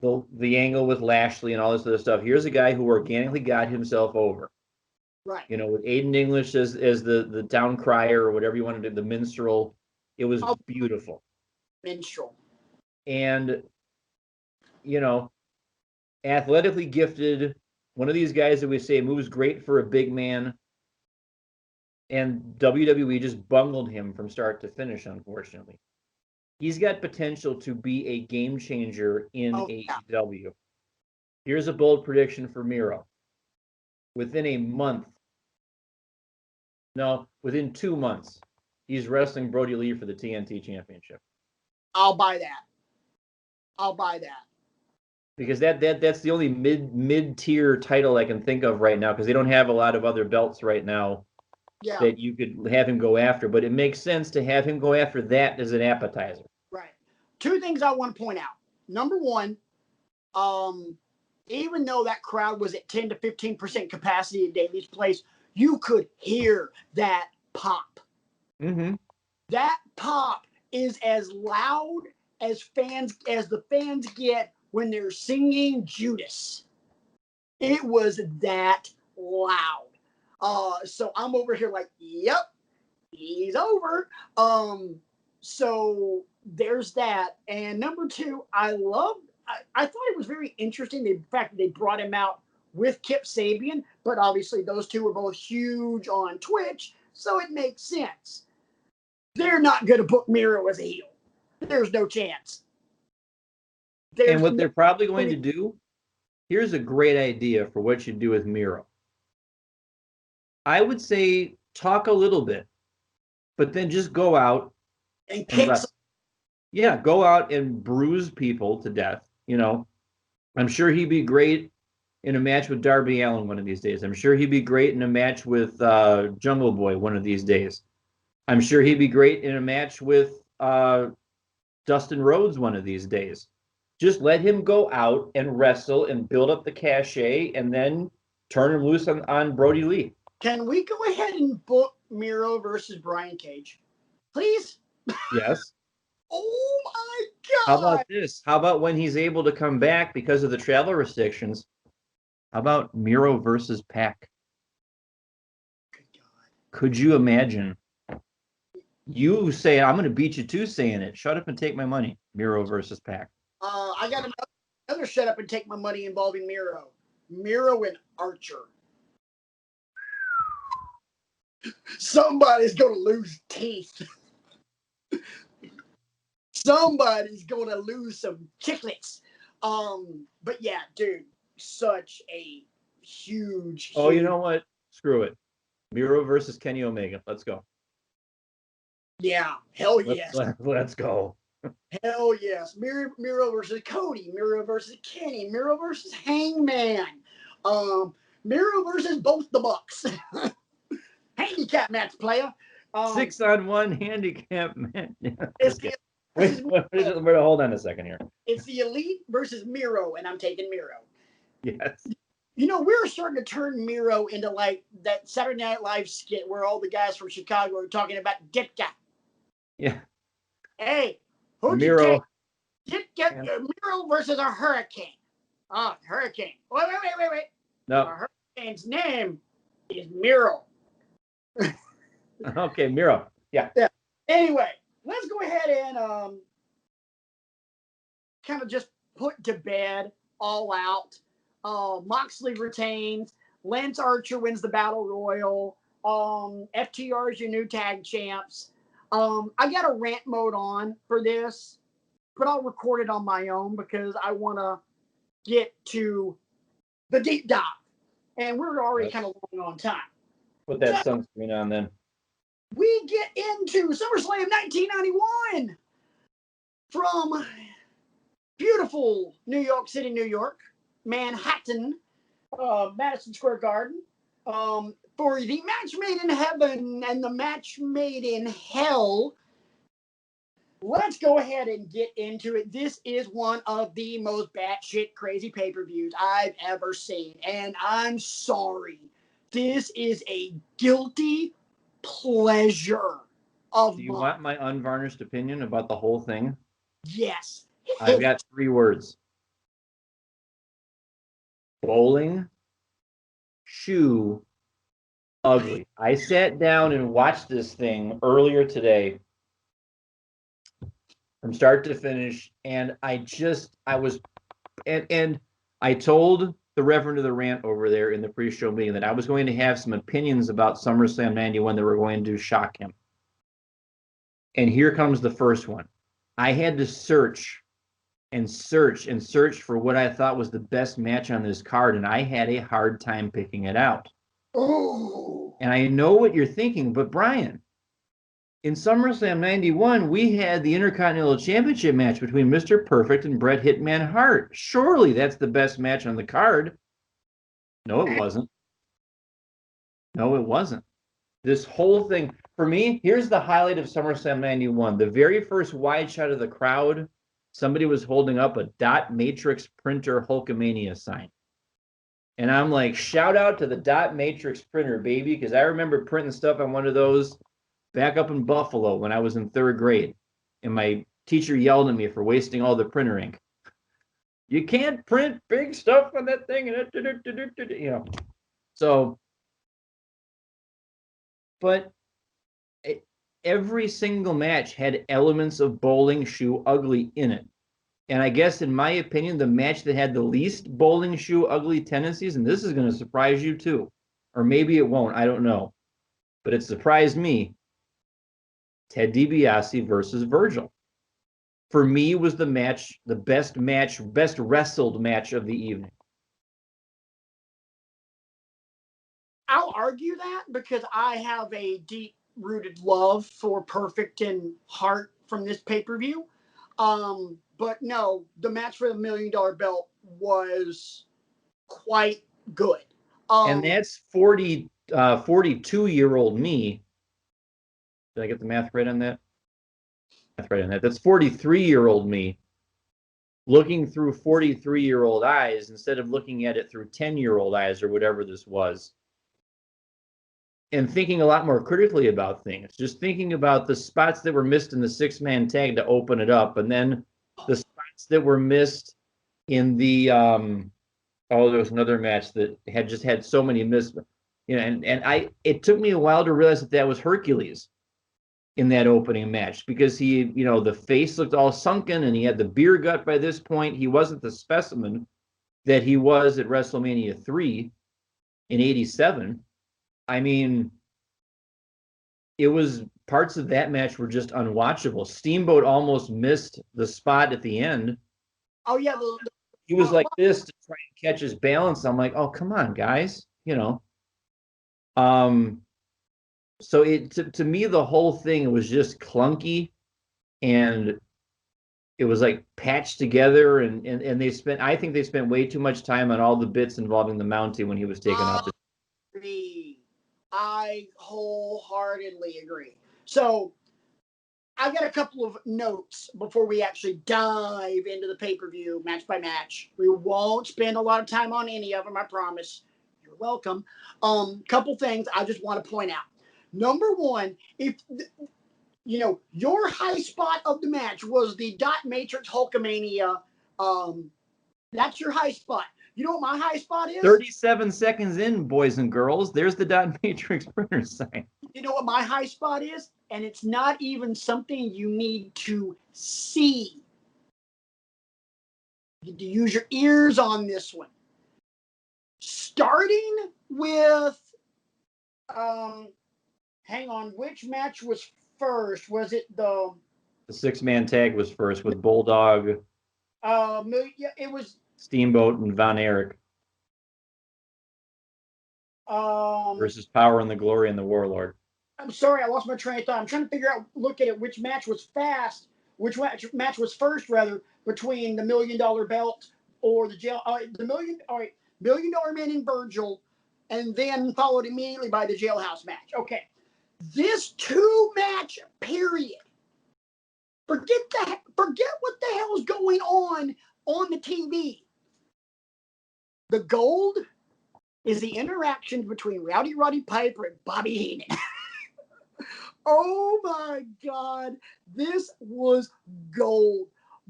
the angle with Lashley and all this other stuff. Here's a guy who organically got himself over. Right. You know, with Aiden English as the town crier or whatever you want to do, the minstrel. It was beautiful. Minstrel. And, you know, athletically gifted, one of these guys that we say moves great for a big man. And WWE just bungled him from start to finish, unfortunately. He's got potential to be a game changer in AEW. Yeah. Here's a bold prediction for Miro. Within 2 months, he's wrestling Brody Lee for the TNT Championship. I'll buy that. Because that's the only mid-tier title I can think of right now, because they don't have a lot of other belts right now that you could have him go after. But it makes sense to have him go after that as an appetizer. Right. Two things I want to point out. Number one, even though that crowd was at 10 to 15% capacity at Daly's Place, you could hear that pop. Mm-hmm. That pop is as loud as the fans get when they're singing Judas. It was that loud. So I'm over here like, yep, he's over. So there's that. And number two, I thought it was very interesting the fact that they brought him out with Kip Sabian, but obviously those two were both huge on Twitch, so it makes sense. They're not going to book Miro as a heel. There's no chance. And what they're probably going to do, here's a great idea for what you do with Miro. I would say talk a little bit, but then just go out and kick. Yeah, go out and bruise people to death. You know, I'm sure he'd be great in a match with Darby Allin one of these days. I'm sure he'd be great in a match with Jungle Boy one of these days. I'm sure he'd be great in a match with Dustin Rhodes one of these days. Just let him go out and wrestle and build up the cachet and then turn him loose on Brody Lee. Can we go ahead and book Miro versus Brian Cage? Please? Yes. Oh my God. How about this? How about when he's able to come back because of the travel restrictions? How about Miro versus Pac? Good God. Could you imagine? You say, I'm going to beat you too saying it. Shut up and take my money. Miro versus Pac. I got I'll shut up and take my money involving Miro. Miro and Archer. Somebody's going to lose teeth. Somebody's going to lose some chiclets. But yeah, dude, such a huge. Oh, you know what? Screw it. Miro versus Kenny Omega. Let's go. Yeah, hell yes. Let's go. Hell yes. Miro versus Cody. Miro versus Kenny. Miro versus Hangman. Miro versus both the Bucks. Handicap match, player. 6-on-1 handicap match. Wait, hold on a second here. It's the Elite versus Miro, and I'm taking Miro. Yes. You know, we're starting to turn Miro into like that Saturday Night Live skit where all the guys from Chicago are talking about Ditka. Yeah. Hey, who'd Miro. you take? Miro versus a hurricane. Oh, hurricane. Wait. No. A hurricane's name is Miro. Okay, Miro. Yeah. Anyway, let's go ahead and kind of just put to bed All Out. Moxley retains. Lance Archer wins the Battle Royal. FTR is your new tag champs. I got a rant mode on for this, but I'll record it on my own because I want to get to the deep dive. And we're already kind of long on time. Put that sunscreen on then. We get into SummerSlam 1991 from beautiful New York City, New York, Manhattan, Madison Square Garden, for the match made in heaven and the match made in hell. Let's go ahead and get into it. This is one of the most batshit crazy pay-per-views I've ever seen. And I'm sorry. This is a guilty pleasure of Do you want my unvarnished opinion about the whole thing? Yes. I've got 3 words. Bowling shoe ugly. I sat down and watched this thing earlier today from start to finish, and I told the Reverend of the Rant over there in the pre-show meeting that I was going to have some opinions about SummerSlam 91 that were going to shock him. And here comes the first one. I had to search for what I thought was the best match on this card, and I had a hard time picking it out. Oh. And I know what you're thinking, but Brian, in SummerSlam 91, we had the Intercontinental Championship match between Mr. Perfect and Bret Hitman Hart. Surely that's the best match on the card. No, it wasn't. No, it wasn't. This whole thing, for me, here's the highlight of SummerSlam 91. The very first wide shot of the crowd, somebody was holding up a dot matrix printer Hulkamania sign. And I'm like, shout out to the dot matrix printer, baby, because I remember printing stuff on one of those back up in Buffalo when I was in 3rd grade. And my teacher yelled at me for wasting all the printer ink. You can't print big stuff on that thing. You know. So, but every single match had elements of bowling shoe ugly in it. And I guess, in my opinion, the match that had the least bowling shoe ugly tendencies, and this is going to surprise you too, or maybe it won't, I don't know, but it surprised me, Ted DiBiase versus Virgil. For me, was the best wrestled match of the evening. I'll argue that because I have a deep-rooted love for Perfect and Hart from this pay-per-view. But no, the match for the $1 million belt was quite good. And that's 42-year-old me. Did I get the math right on that? That's 43-year-old me looking through 43-year-old eyes instead of looking at it through 10-year-old eyes or whatever this was. And thinking a lot more critically about things. Just thinking about the spots that were missed in the 6-man tag to open it up, and then the spots that were missed in the there was another match that had so many missed, you know, and it took me a while to realize that was Hercules. in that opening match because he, the face looked all sunken and he had the beer gut by this point. He wasn't the specimen that he was at WrestleMania 3 in 87. I mean, it was parts of that match were just unwatchable. Steamboat almost missed the spot at the end. Oh, yeah. He was like this to try and catch his balance. I'm like, oh, come on, guys. So to me, the whole thing was just clunky and it was like patched together and I think they spent way too much time on all the bits involving the Mountie when he was taken off. I wholeheartedly agree. So I got a couple of notes before we actually dive into the pay-per-view match by match. We won't spend a lot of time on any of them, I promise. You're welcome. Couple things I just want to point out. Number one, if your high spot of the match was the Dot Matrix Hulkamania, that's your high spot. You know what my high spot is? 37 seconds in, boys and girls. There's the Dot Matrix printer sign. You know what my high spot is? And it's not even something you need to see. You need to use your ears on this one. Starting with, hang on, which match was first? Was it the 6-man tag was first with Bulldog? It was Steamboat and Von Erich. Versus Power and the Glory and the Warlord. I'm sorry, I lost my train of thought. I'm trying to look at it, which match was match was first, rather, between the $1 Million Belt or the jail, $1 Million Man in Virgil, and then followed immediately by the jailhouse match. Okay. This 2-match period. Forget what the hell is going on the TV. The gold is the interaction between Rowdy Roddy Piper and Bobby Heenan. Oh my God, this was gold.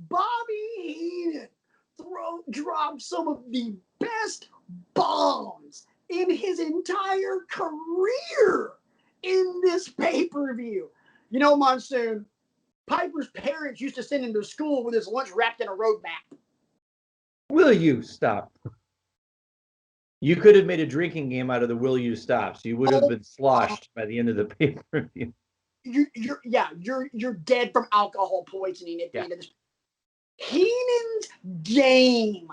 Bobby Heenan dropped some of the best bombs in his entire career in this pay-per-view. Monsoon, Piper's parents used to send him to school with his lunch wrapped in a road map. Will you stop? You could have made a drinking game out of the Will You Stop, so you would have been sloshed by the end of the pay-per-view. You're dead from alcohol poisoning at the end of this. Heenan's game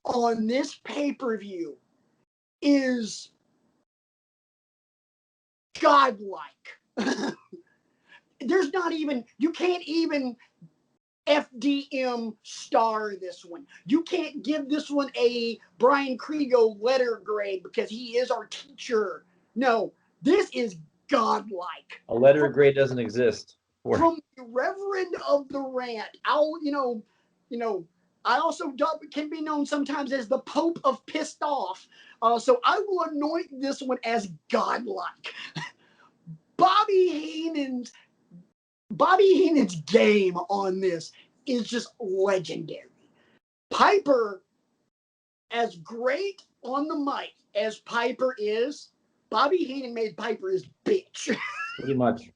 on this pay-per-view is godlike. There's not even, you can't even FDM star this one. You can't give this one a Brian Kriego letter grade because he is our teacher. No, this is godlike. A letter grade doesn't exist. From the Reverend of the Rant, I also can be known sometimes as the Pope of Pissed Off. So I will anoint this one as godlike. Bobby Heenan's game on this is just legendary. Piper, as great on the mic as Piper is, Bobby Heenan made Piper his bitch. Pretty much.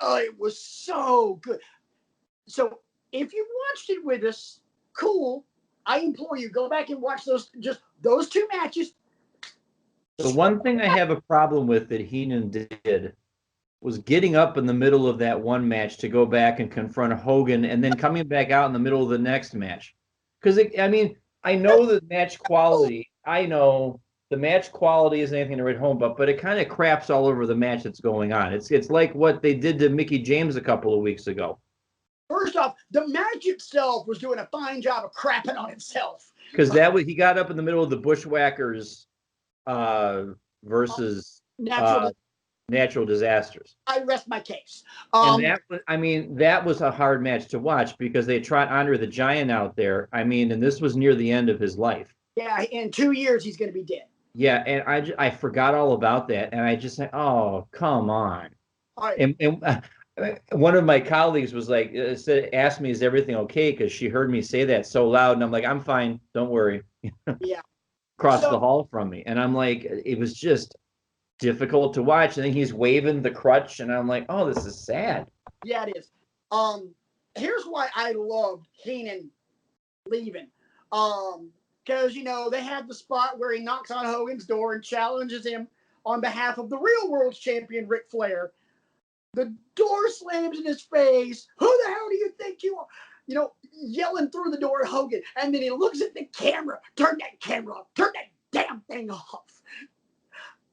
It was so good. So if you watched it with us, cool. I implore you, go back and watch those 2 matches. The one thing I have a problem with that Heenan did was getting up in the middle of that one match to go back and confront Hogan and then coming back out in the middle of the next match. Because, I know the match quality. I know the match quality isn't anything to write home about, but it kind of craps all over the match that's going on. It's like what they did to Mickey James a couple of weeks ago. First off, the match itself was doing a fine job of crapping on itself. Because he got up in the middle of the Bushwhackers versus natural disasters. I rest my case. And that was a hard match to watch because they tried Andre the Giant out there. And this was near the end of his life. Yeah, in 2 years he's going to be dead. Yeah, and I forgot all about that, and I just said, "Oh, come on!" Right. And one of my colleagues was like, asked me, "Is everything okay?" Because she heard me say that so loud, and I'm like, "I'm fine, don't worry." Yeah. Across the hall from me, and I'm like, it was just difficult to watch. And then he's waving the crutch, and I'm like, oh, this is sad. Yeah, it is. Here's why I loved Heenan leaving. Because they had the spot where he knocks on Hogan's door and challenges him on behalf of the real world champion Ric Flair. The door slams in his face. Who the hell do you think you are? Yelling through the door at Hogan. And then he looks at the camera. Turn that camera off. Turn that damn thing off.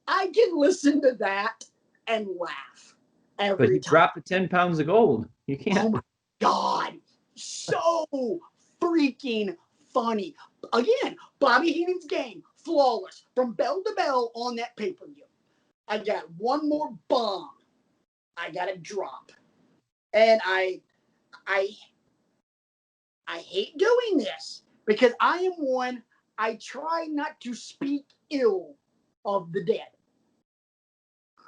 I can listen to that and laugh every But he time. dropped the 10 pounds of gold. You can't. Oh my God. So freaking funny. Again, Bobby Heenan's game, flawless from bell to bell on that pay-per-view. I got one more bomb I got to drop. And I hate doing this because I am one, I try not to speak ill of the dead.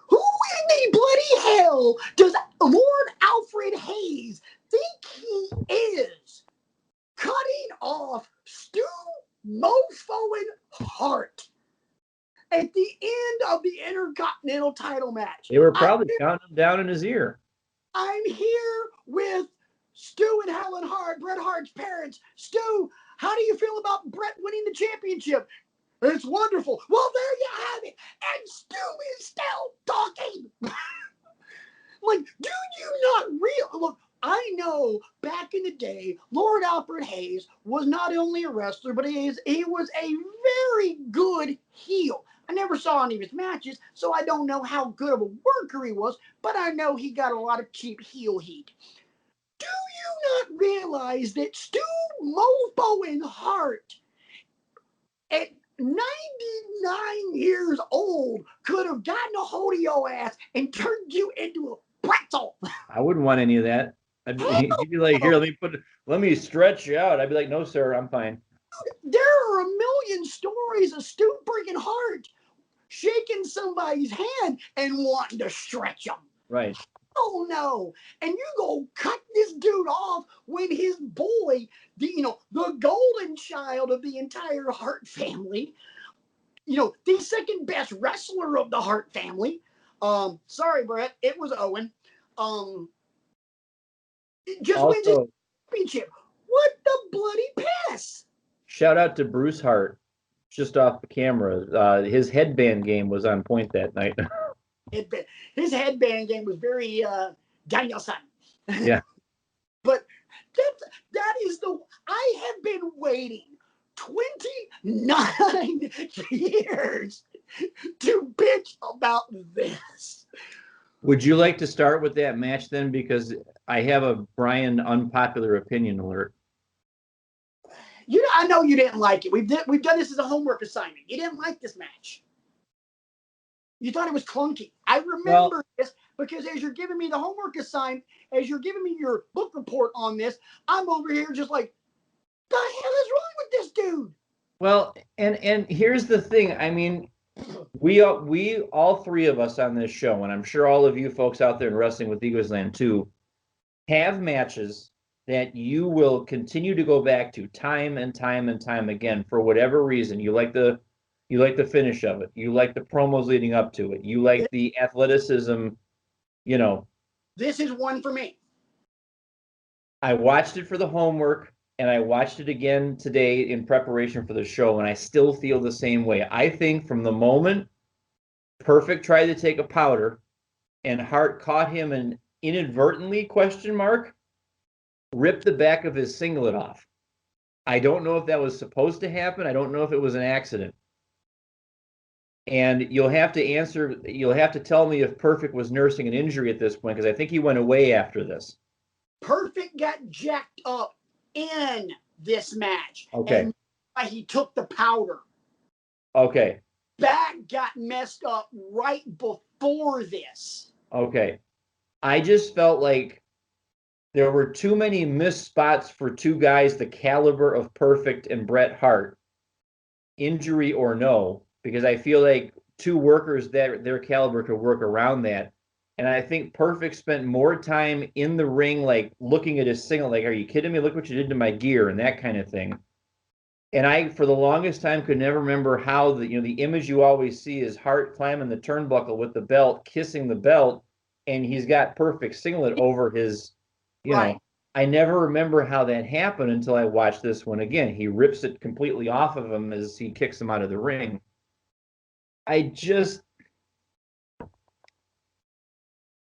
Who in the bloody hell does Lord Alfred Hayes think he is cutting off Stu Mofoing Hart at the end of the Intercontinental title match? They were probably counting him down in his ear. I'm here with Stu and Helen Hart, Bret Hart's parents. Stu, how do you feel about Bret winning the championship? It's wonderful. Well, there you have it. And Stu is still talking. Like, do you not look, I know back in the day, Lord Alfred Hayes was not only a wrestler, but he was a very good heel. I never saw any of his matches, so I don't know how good of a worker he was, but I know he got a lot of cheap heel heat. Do you not realize that Stu Mofoing Hart at 99 years old could have gotten a hold of your ass and turned you into a pretzel? I wouldn't want any of that. He'd be like, here, let me stretch you out. I'd be like, no, sir, I'm fine. There are a million stories of Stu freaking Hart shaking somebody's hand and wanting to stretch them. Right. Oh no. And you go cut this dude off when his boy, the golden child of the entire Hart family, the second best wrestler of the Hart family. Sorry, Brett, it was Owen. It just wins his championship. What the bloody piss? Shout out to Bruce Hart, just off the camera. His headband game was on point that night. His headband game was very Danielson. Yeah. But that is I have been waiting 29 years to bitch about this. Would you like to start with that match then? Because I have a Brian unpopular opinion alert. I know you didn't like it. We've done this as a homework assignment. You didn't like this match. You thought it was clunky. I remember this because as you're giving me the homework assignment, as you're giving me your book report on this, I'm over here just like, the hell is wrong with this dude? Well, and here's the thing. I mean, we all three of us on this show, and I'm sure all of you folks out there in Wrestling with Egos Land too, have matches that you will continue to go back to time and time and time again for whatever reason. You like the finish of it. You like the promos leading up to it. You like the athleticism, This is one for me. I watched it for the homework, and I watched it again today in preparation for the show, and I still feel the same way. I think from the moment Perfect tried to take a powder and Hart caught him and inadvertently, ripped the back of his singlet off. I don't know if that was supposed to happen. I don't know if it was an accident. And you'll have to tell me if Perfect was nursing an injury at this point, because I think he went away after this. Perfect got jacked up in this match. Okay. And he took the powder. Okay. Back got messed up right before this. Okay. I just felt like there were too many missed spots for two guys the caliber of Perfect and Bret Hart, injury or no, because I feel like two workers that their caliber could work around that. And I think Perfect spent more time in the ring, like looking at his singlet, like, are you kidding me? Look what you did to my gear and that kind of thing. And I, for the longest time, could never remember how the image you always see is Hart climbing the turnbuckle with the belt, kissing the belt, and he's got perfect singlet over his, you Right. know, I never remember how that happened until I watched this one again. He rips it completely off of him as he kicks him out of the ring. I just,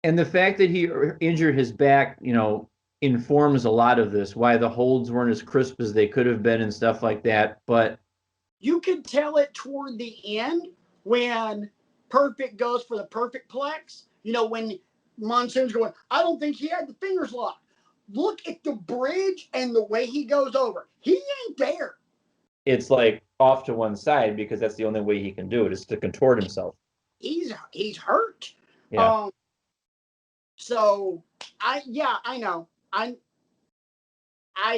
and the fact that he injured his back, informs a lot of this, why the holds weren't as crisp as they could have been and stuff like that. But You could tell it toward the end when Perfect goes for the perfect plex. When Monsoon's going, I don't think he had the fingers locked. Look at the bridge and the way he goes over. He ain't there. it's like off to one side because that's the only way he can do it is to contort himself. He's hurt. Yeah. So I know. I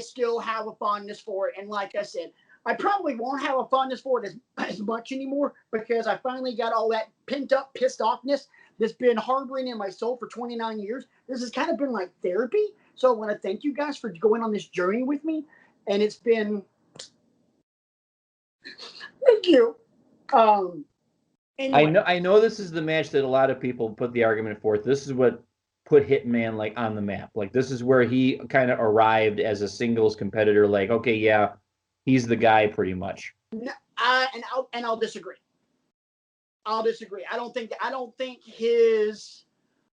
still have a fondness for it. And like I said, I probably won't have a fondness for it as much anymore because I finally got all that pent up pissed offness that's been harboring in my soul for 29 years. This has kind of been like therapy. So I want to thank you guys for going on this journey with me. And it's been, thank you. Anyway. I know this is the match that a lot of people put the argument forth. This is what put Hitman like on the map. Like this is where he kind of arrived as a singles competitor. Like, okay, yeah, he's the guy pretty much. No, I'll disagree. I'll disagree. I don't think his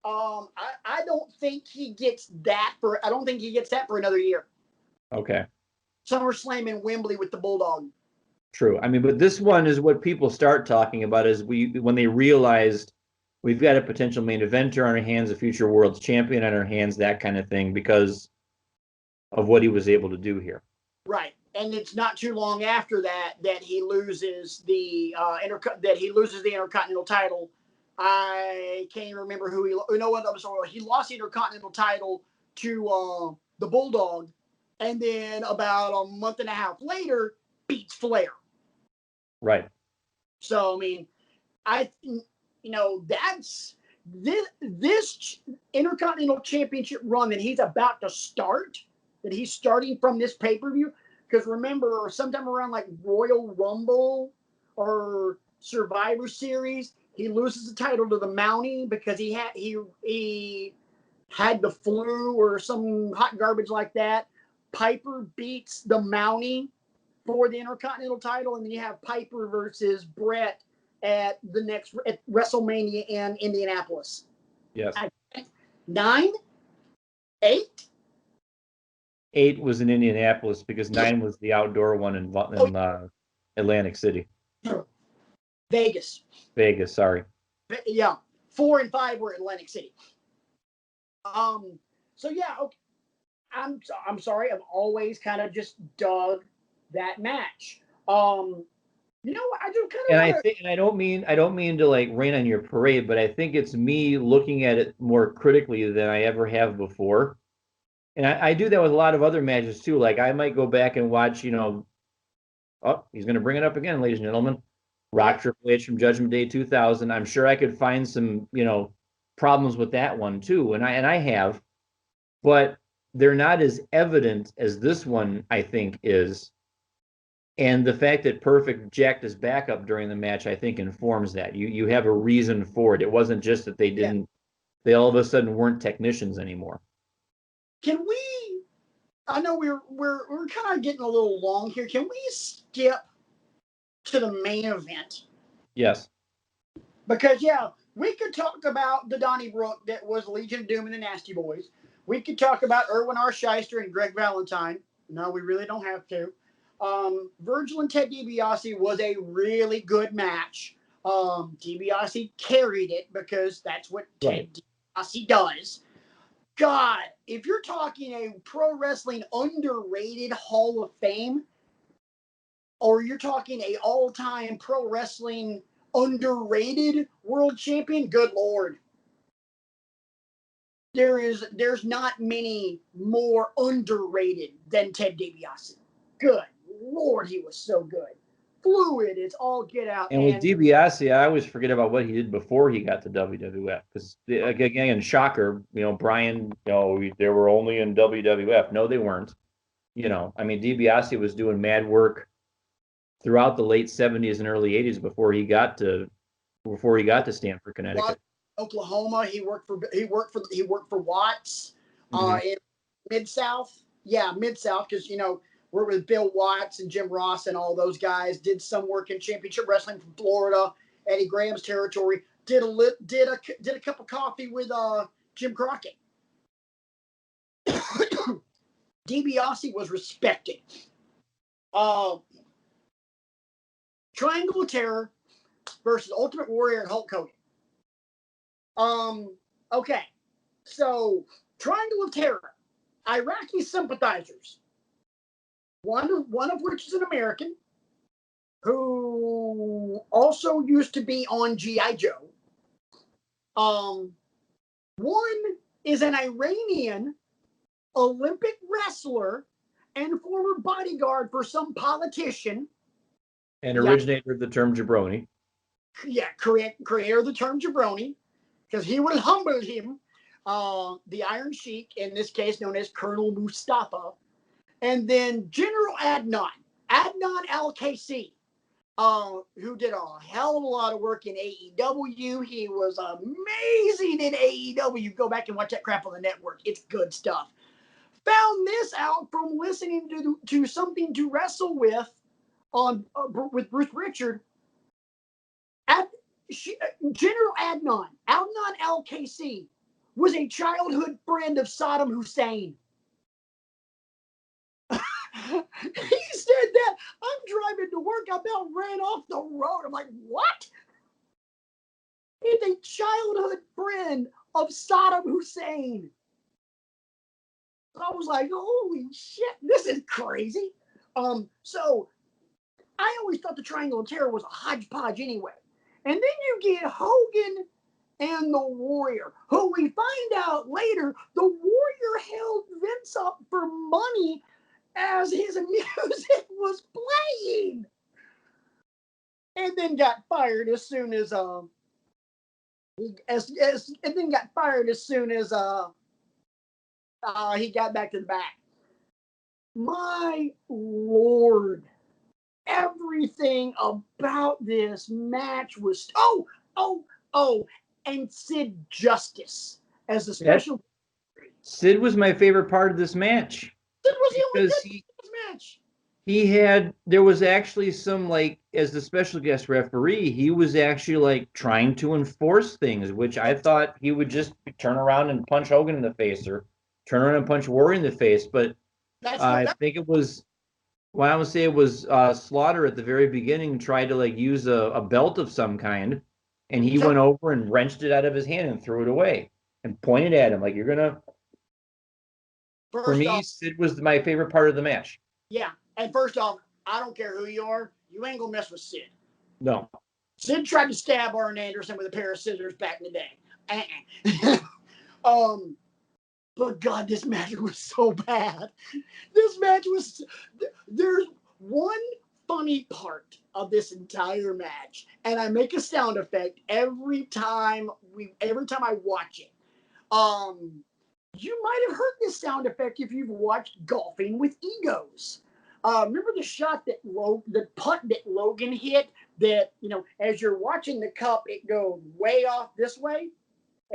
I don't think he gets that for another year. Okay. SummerSlam in Wembley with the Bulldog. True. I mean, but this one is what people start talking about is when they realized we've got a potential main eventer on our hands, a future world champion on our hands, that kind of thing, because of what he was able to do here. Right. And it's not too long after that he loses the Intercontinental title. I can't even remember who he. You know what? I'm sorry. He lost the Intercontinental title to the Bulldog, and then about a month and a half later, beats Flair. Right. So I mean, that's this Intercontinental Championship run that he's about to start. That he's starting from this pay-per-view. Because remember, sometime around like Royal Rumble or Survivor Series, he loses the title to the Mountie because he had the flu or some hot garbage like that. Piper beats the Mountie for the Intercontinental title, and then you have Piper versus Brett at WrestleMania in Indianapolis. Yes. 9, 8. 8 was in Indianapolis because 9 was the outdoor one in Atlantic City. Vegas. Sorry. Yeah. 4 and 5 were Atlantic City. So yeah, okay. I'm sorry. I've always kind of just dug that match. I do kind of. And I don't mean to like rain on your parade, but I think it's me looking at it more critically than I ever have before. And I do that with a lot of other matches too. Like I might go back and watch, oh, he's going to bring it up again, ladies and gentlemen. Rock Triple H from Judgment Day 2000. I'm sure I could find some, problems with that one too, and I have, but they're not as evident as this one, I think, is. And the fact that Perfect jacked his back up during the match, I think, informs that. You have a reason for it. It wasn't just that they all of a sudden weren't technicians anymore. Can we? I know we're kind of getting a little long here. Can we skip to the main event? Yes. Because we could talk about the Donnybrook that was Legion of Doom and the Nasty Boys. We could talk about Irwin R. Shyster and Greg Valentine. No, we really don't have to. Virgil and Ted DiBiase was a really good match. DiBiase carried it because that's what Ted DiBiase does. God, if you're talking a pro wrestling underrated Hall of Fame, or you're talking a all-time pro wrestling underrated world champion, good Lord. There's not many more underrated than Ted DiBiase. Good Lord, he was so good. Fluid, it's all get out. And with DiBiase, I always forget about what he did before he got to WWF. Because again, shocker, Brian, they were only in WWF. No, they weren't. DiBiase was doing mad work throughout the late 70s and early 80s before he got to Stamford, Connecticut. Oklahoma. He worked for Watts in Mid-South. Yeah, Mid-South, because we're with Bill Watts and Jim Ross and all those guys. Did some work in championship wrestling from Florida, Eddie Graham's territory. Did a cup of coffee with Jim Crockett. DiBiase was respected. Triangle of Terror versus Ultimate Warrior and Hulk Hogan. Okay, so Triangle of Terror, Iraqi sympathizers. One of which is an American, who also used to be on G.I. Joe. One is an Iranian Olympic wrestler and former bodyguard for some politician. And originator of the term jabroni. Yeah, creator of the term jabroni, because he would humble him. The Iron Sheik, in this case known as Colonel Mustafa. And then General Adnan Al-Kaisi, who did a hell of a lot of work in AEW. He was amazing in AEW. Go back and watch that crap on the network. It's good stuff. Found this out from listening to Something to Wrestle With with Bruce Richard. General Adnan Al-Kaisi was a childhood friend of Saddam Hussein. He said that. I'm driving to work. I about ran off the road. I'm like, what? He's a childhood friend of Saddam Hussein. I was like, holy shit, this is crazy. So I always thought the Triangle of Terror was a hodgepodge anyway. And then you get Hogan and the Warrior, who we find out later, the Warrior held Vince up for money as his music was playing, and then got fired as soon as he got back to the back. My Lord, everything about this match was and Sid Justice as a special. Sid was my favorite part of this match. Sid was the only good in this match. There was actually some, like, as the special guest referee, he was actually like trying to enforce things, which I thought he would just turn around and punch Hogan in the face or turn around and punch Warrior in the face. But I think it was, well, I would say it was Slaughter at the very beginning tried to like use a belt of some kind, and he went over and wrenched it out of his hand and threw it away and pointed at him like, you're gonna. For me, Sid was my favorite part of the match. Yeah, and first off, I don't care who you are, you ain't gonna mess with Sid. No. Sid tried to stab Arn Anderson with a pair of scissors back in the day. But God, this match was so bad. This match was. There's one funny part of this entire match, and I make a sound effect every time I watch it. You might have heard this sound effect if you've watched Golfing with Egos. Remember the shot the putt that Logan hit? That as you're watching the cup, it goes way off this way,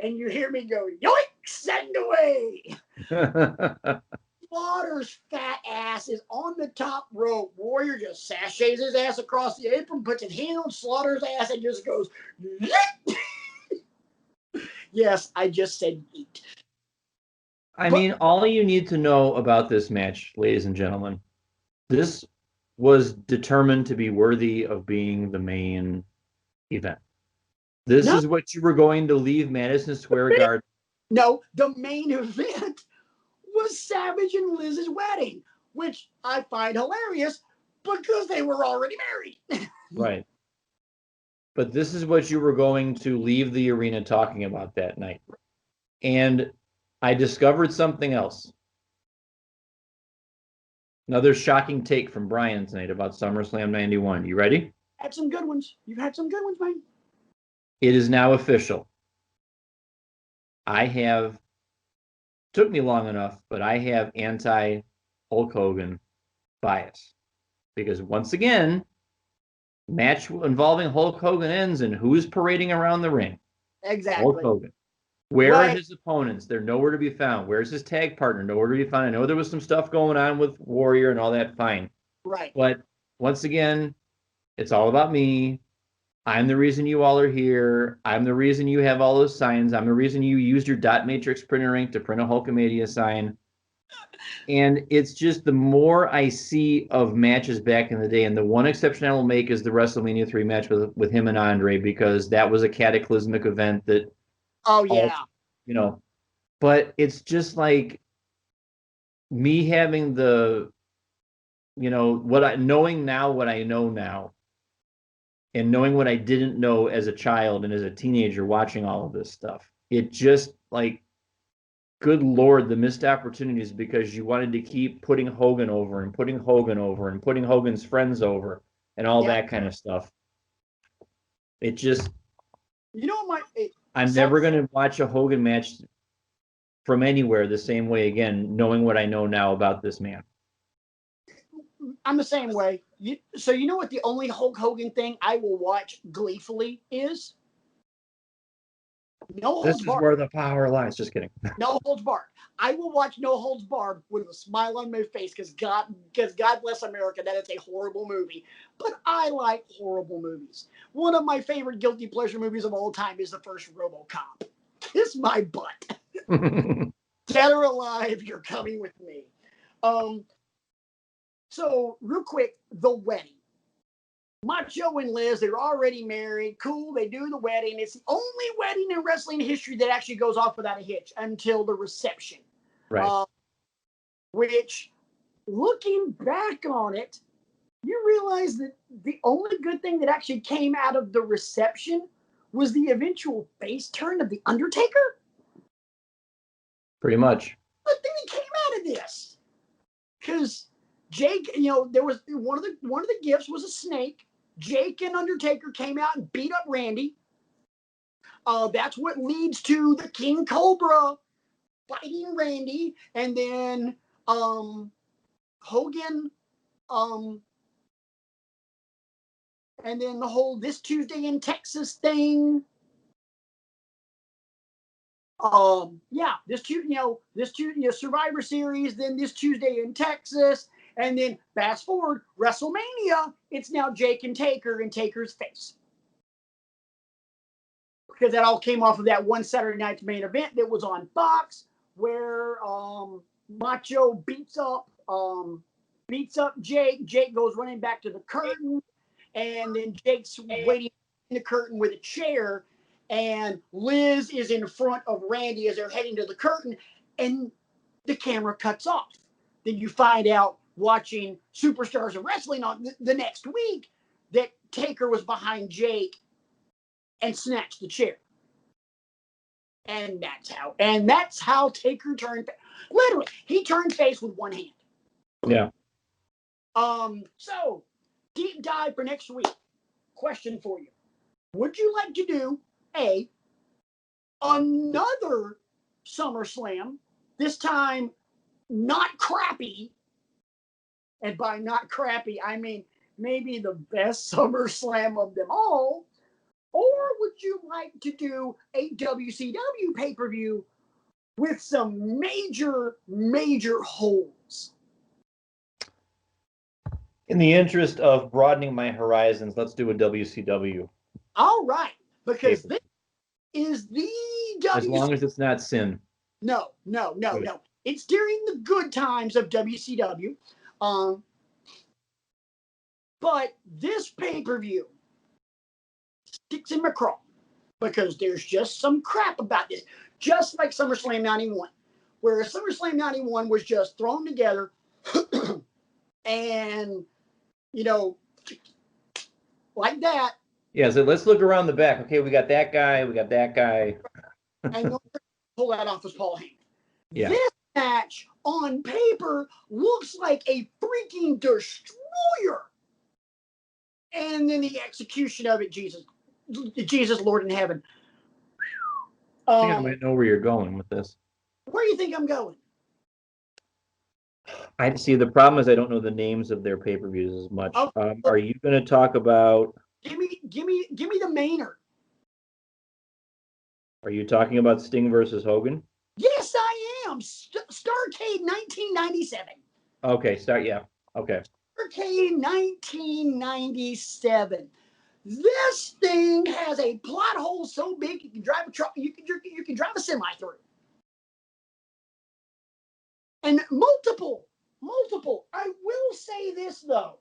and you hear me go yoinks and away. Slaughter's fat ass is on the top rope. Warrior just sashays his ass across the apron, puts his hand on Slaughter's ass, and just goes. Yes, I just said eat. I mean, all you need to know about this match, ladies and gentlemen, this was determined to be worthy of being the main event. This is what you were going to leave Madison Square Garden. No, the main event was Savage and Liz's wedding, which I find hilarious because they were already married. Right. But this is what you were going to leave the arena talking about that night. And I discovered something else. Another shocking take from Brian tonight about SummerSlam 91. You ready? Had some good ones. You've had some good ones, man. It is now official. Took me long enough, but I have anti-Hulk Hogan bias. Because once again, Match involving Hulk Hogan ends, and who's parading around the ring? Hulk Exactly. Hogan. Where are Right. his opponents? They're nowhere to be found. Where's his tag partner? Nowhere to be found. I know there was some stuff going on with Warrior and all that, fine. Right. But once again, it's all about me. I'm the reason you all are here. I'm the reason you have all those signs. I'm the reason you used your dot matrix printer ink to print a Hulkamania sign. And it's just the more I see of matches back in the day, and the one exception I will make is the WrestleMania 3 match with him and Andre, because that was a cataclysmic event that Oh all, yeah. you know, but it's just like me having the, knowing now what I know now, and knowing what I didn't know as a child and as a teenager watching all of this stuff. It just like, good Lord, the missed opportunities because you wanted to keep putting Hogan over and putting Hogan over and putting Hogan's friends over and all Yep. that kind of stuff. It just, You know what I'm never going to watch a Hogan match from anywhere the same way again, knowing what I know now about this man. I'm the same way. So you know what the only Hulk Hogan thing I will watch gleefully is? No Holds This is Barred. where the power lies. Just kidding. No Holds Barred. I will watch No Holds Barred with a smile on my face because God bless America, that is a horrible movie. But I like horrible movies. One of my favorite guilty pleasure movies of all time is the first RoboCop. Kiss my butt. Dead or alive, you're coming with me. So real quick, the wedding. Macho and Liz, they're already married. Cool, they do the wedding. It's the only wedding in wrestling history that actually goes off without a hitch until the reception. Right. Which, looking back on it, you realize that the only good thing that actually came out of the reception was the eventual face turn of The Undertaker. Pretty much. What thing that came out of this? Because Jake, there was one of the gifts was a snake. Jake and Undertaker came out and beat up Randy. That's what leads to the King Cobra fighting Randy, and then Hogan, and then the whole this Tuesday in Texas thing. This Tuesday, Survivor Series, then this Tuesday in Texas, and then fast forward WrestleMania. It's now Jake and Taker and Taker's face. Because that all came off of that one Saturday night's main event that was on Fox, where Macho beats up Jake. Jake goes running back to the curtain, and then Jake's waiting in the curtain with a chair, and Liz is in front of Randy as they're heading to the curtain, and the camera cuts off. Then you find out watching Superstars of Wrestling on the next week that Taker was behind Jake and snatched the chair. And that's how Taker turned. Literally, he turned face with one hand. Yeah. So deep dive for next week. Question for you: would you like to do another SummerSlam? This time, not crappy. And by not crappy, I mean maybe the best SummerSlam of them all. Or would you like to do a WCW pay-per-view with some major, major holes? In the interest of broadening my horizons, let's do a WCW. All right, because this is the WCW. As long as it's not Sin. No. It's during the good times of WCW. But this pay-per-view sticks in my craw because there's just some crap about this. Just like SummerSlam 91, where SummerSlam 91 was just thrown together and, like that. Yeah, so let's look around the back. Okay, we got that guy, we got that guy. And pull that off as Paul Heyman. Yeah. This match on paper looks like a freaking destroyer. And then the execution of it, Jesus, Lord in heaven. I think I might know where you're going with this. Where do you think I'm going? I see. The problem is I don't know the names of their pay-per-views as much. Oh, Are you going to talk about? give me the Maynard. Are you talking about Sting versus Hogan? Yes, I am. Starcade 1997. Okay, start. Yeah. Okay. Starcade 1997. This thing has a plot hole so big you can drive a truck. You can drive a semi through. And multiple. I will say this though.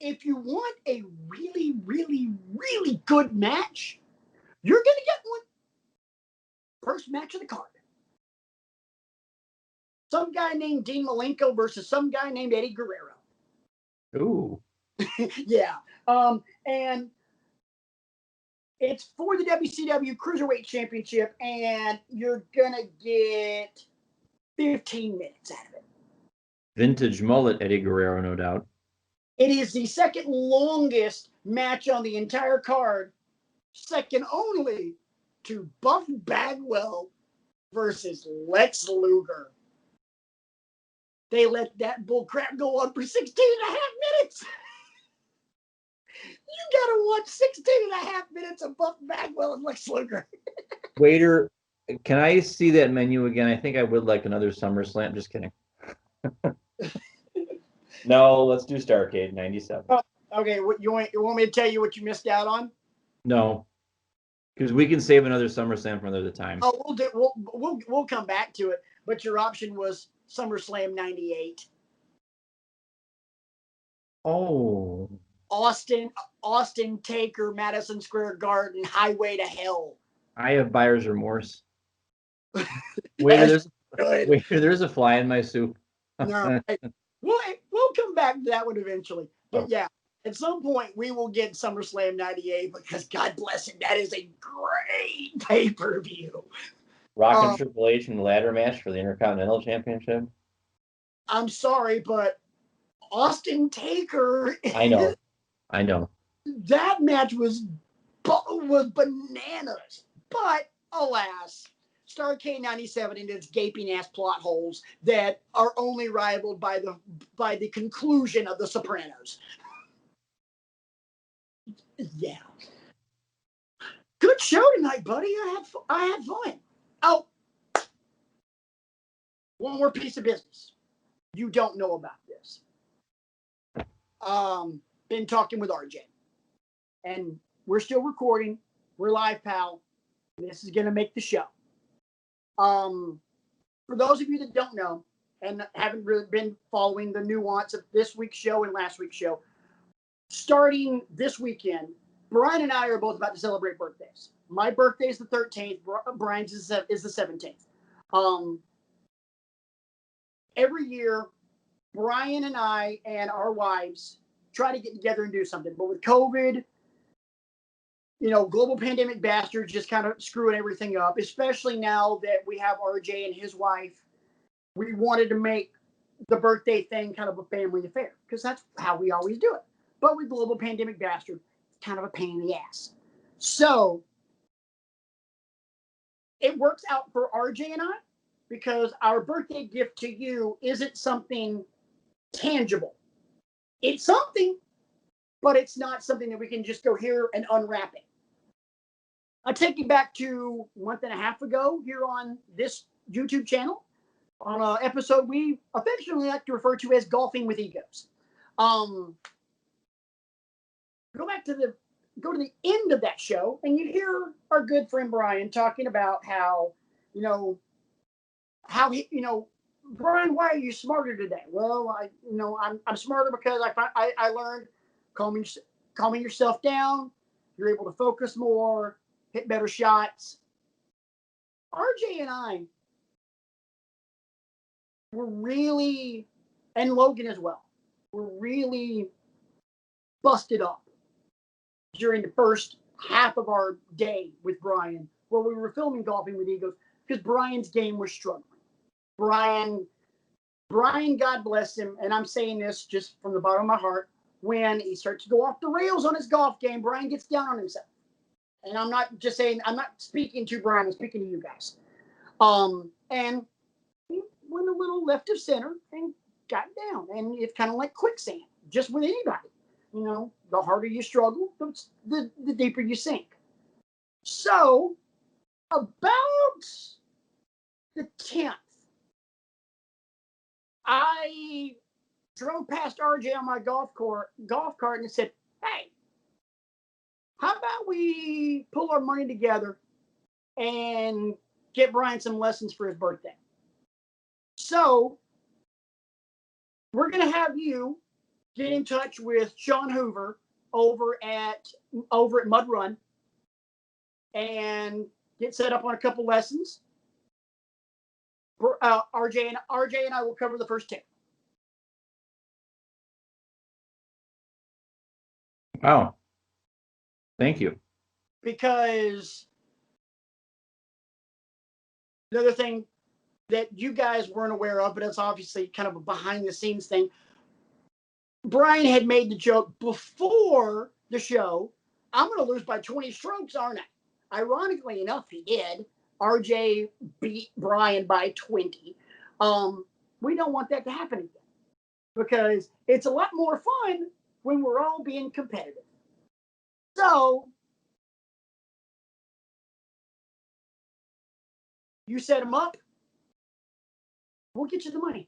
If you want a really, really, really good match, you're gonna get one. First match of the card. Some guy named Dean Malenko versus some guy named Eddie Guerrero. Ooh. Yeah. And it's for the WCW Cruiserweight Championship, and you're gonna get 15 minutes out of it. Vintage mullet Eddie Guerrero, no doubt. It is the second longest match on the entire card, second only to Buff Bagwell versus Lex Luger. They let that bull crap go on for 16 and a half minutes. You gotta watch 16 and a half minutes of Buff Bagwell and Lex Luger. Waiter, can I see that menu again? I think I would like another SummerSlam. Just kidding. No, let's do Starcade 97. Oh, okay, you want me to tell you what you missed out on? No, because we can save another SummerSlam for another time. Oh, we'll come back to it. But your option was SummerSlam 98. Oh. Austin Taker, Madison Square Garden, Highway to Hell. I have buyer's remorse. Waiter, there's a fly in my soup. No, we'll come back to that one eventually. But yeah, at some point we will get SummerSlam 98 because God bless it, that is a great pay-per-view. Rock and Triple H in the ladder match for the Intercontinental Championship. I'm sorry, but Austin Taker. I know. That match was bananas. But alas, Starrcade 97 and its gaping ass plot holes that are only rivaled by the conclusion of The Sopranos. Yeah. Good show tonight, buddy. I had fun. Oh, one more piece of business. You don't know about this. Been talking with RJ. And we're still recording. We're live, pal. This is gonna make the show. For those of you that don't know and haven't really been following the nuance of this week's show and last week's show, starting this weekend, Brian and I are both about to celebrate birthdays. My birthday is the 13th. Brian's is the 17th. Every year, Brian and I and our wives try to get together and do something. But with COVID, global pandemic bastards just kind of screwing everything up, especially now that we have RJ and his wife. We wanted to make the birthday thing kind of a family affair because that's how we always do it. But with global pandemic bastard, it's kind of a pain in the ass. So it works out for RJ and I because our birthday gift to you isn't something tangible. It's something, but it's not something that we can just go here and unwrap it. I take you back to a month and a half ago here on this YouTube channel on an episode we affectionately like to refer to as Golfing with Egos. Go to the end of that show and you hear our good friend Brian talking about how Brian, why are you smarter today? Well, I'm smarter because I learned calming yourself down. You're able to focus more, hit better shots. RJ and I were really, and Logan as well, were really busted up during the first half of our day with Brian where we were filming Golfing with Egos because Brian's game was struggling. Brian, God bless him, and I'm saying this just from the bottom of my heart, when he starts to go off the rails on his golf game, Brian gets down on himself. And I'm not speaking to Brian, I'm speaking to you guys. And he went a little left of center and got down. And it's kind of like quicksand, just with anybody. The harder you struggle, the deeper you sink. So, about the 10th, I drove past RJ on my golf cart and said, "Hey, how about we pull our money together and get Brian some lessons for his birthday?" So we're going to have you get in touch with Sean Hoover over at Mud Run and get set up on a couple lessons. RJ and I will cover the first 10. Wow. Thank you. Because the other thing that you guys weren't aware of, but it's obviously kind of a behind the scenes thing, Brian had made the joke before the show, "I'm going to lose by 20 strokes, aren't I?" Ironically enough, he did. RJ beat Brian by 20. We don't want that to happen again, because it's a lot more fun when we're all being competitive. So you set him up, we'll get you the money.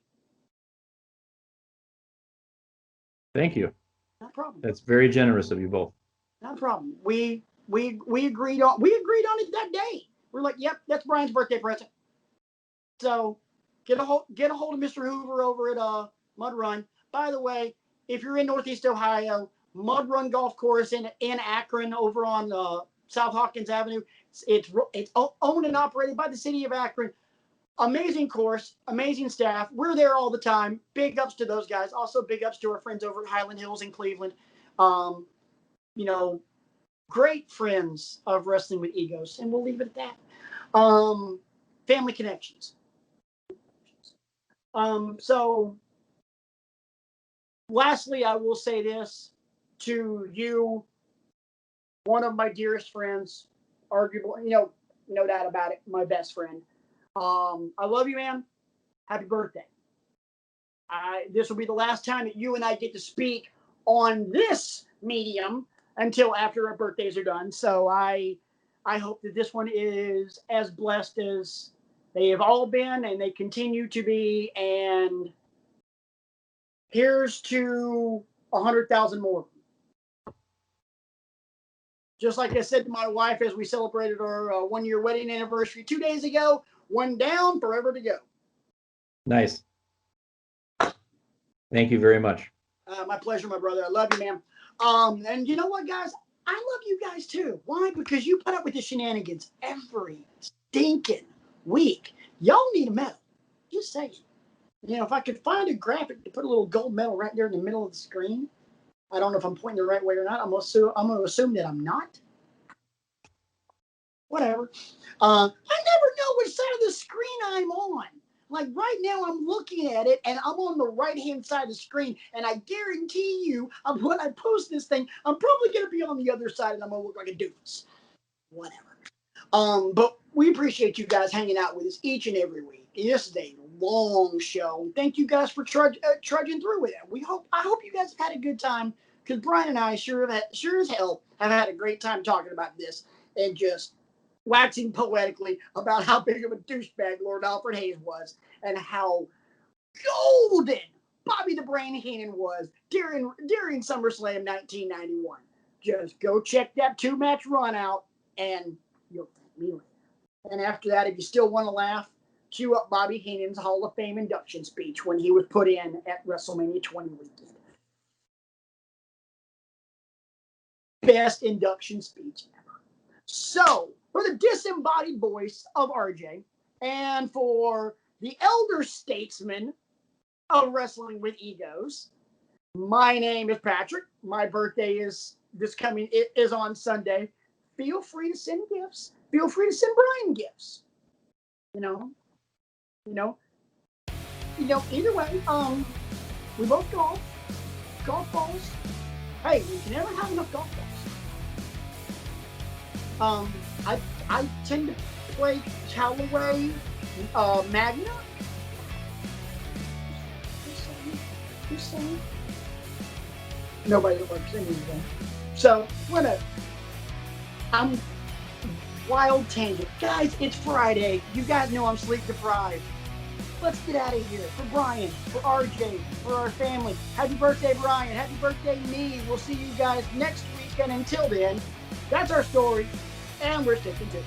Thank you. No problem. That's very generous of you both. No problem. We agreed on it that day. We're like, "Yep, that's Brian's birthday present." So get a hold of Mr. Hoover over at Mud Run. By the way, if you're in Northeast Ohio, Mud Run Golf Course in Akron over on South Hawkins Avenue. It's owned and operated by the city of Akron. Amazing course, amazing staff. We're there all the time. Big ups to those guys. Also, big ups to our friends over at Highland Hills in Cleveland. Great friends of Wrestling with Egos, and we'll leave it at that. Family connections. So, lastly, I will say this to you, one of my dearest friends, arguably, no doubt about it, my best friend. I love you, man. Happy birthday. This will be the last time that you and I get to speak on this medium until after our birthdays are done. So I hope that this one is as blessed as they have all been and they continue to be. And here's to 100,000 more. Just like I said to my wife as we celebrated our 1-year wedding anniversary 2 days ago, one down, forever to go. Nice. Thank you very much. My pleasure, my brother. I love you, man. And you know what, guys? I love you guys too. Why? Because you put up with the shenanigans every stinking week. Y'all need a medal. Just saying. If I could find a graphic to put a little gold medal right there in the middle of the screen. I don't know if I'm pointing the right way or not. I'm going to assume that I'm not. Whatever. I never know which side of the screen I'm on. Like right now, I'm looking at it, and I'm on the right-hand side of the screen, and I guarantee you, when I post this thing, I'm probably going to be on the other side, and I'm going to look like a doofus. Whatever. But we appreciate you guys hanging out with us each and every week. This is a long show. Thank you guys for trudging through with it. I hope you guys have had a good time, because Brian and I sure as hell have had a great time talking about this and just waxing poetically about how big of a douchebag Lord Alfred Hayes was and how golden Bobby the Brain Heenan was during SummerSlam 1991. Just go check that 2-match run out and you'll thank me later. And after that, if you still want to laugh, cue up Bobby Heenan's Hall of Fame induction speech when he was put in at WrestleMania 20 weekend. Best induction speech ever. So, for the disembodied voice of RJ and for the elder statesman of Wrestling with Egos, my name is Patrick. My birthday is on Sunday. Feel free to send gifts. Feel free to send Brian gifts. Either way, we both golf balls. Hey, we can never have enough golf balls. I tend to play Callaway Magna. Who's saying? Nobody that works anything. So whatever. I'm wild tangent, guys. It's Friday. You guys know I'm sleep deprived. Let's get out of here. For Brian, for RJ, for our family. Happy birthday, Brian. Happy birthday, me. We'll see you guys next week. And until then, that's our story. And we're sticking to it.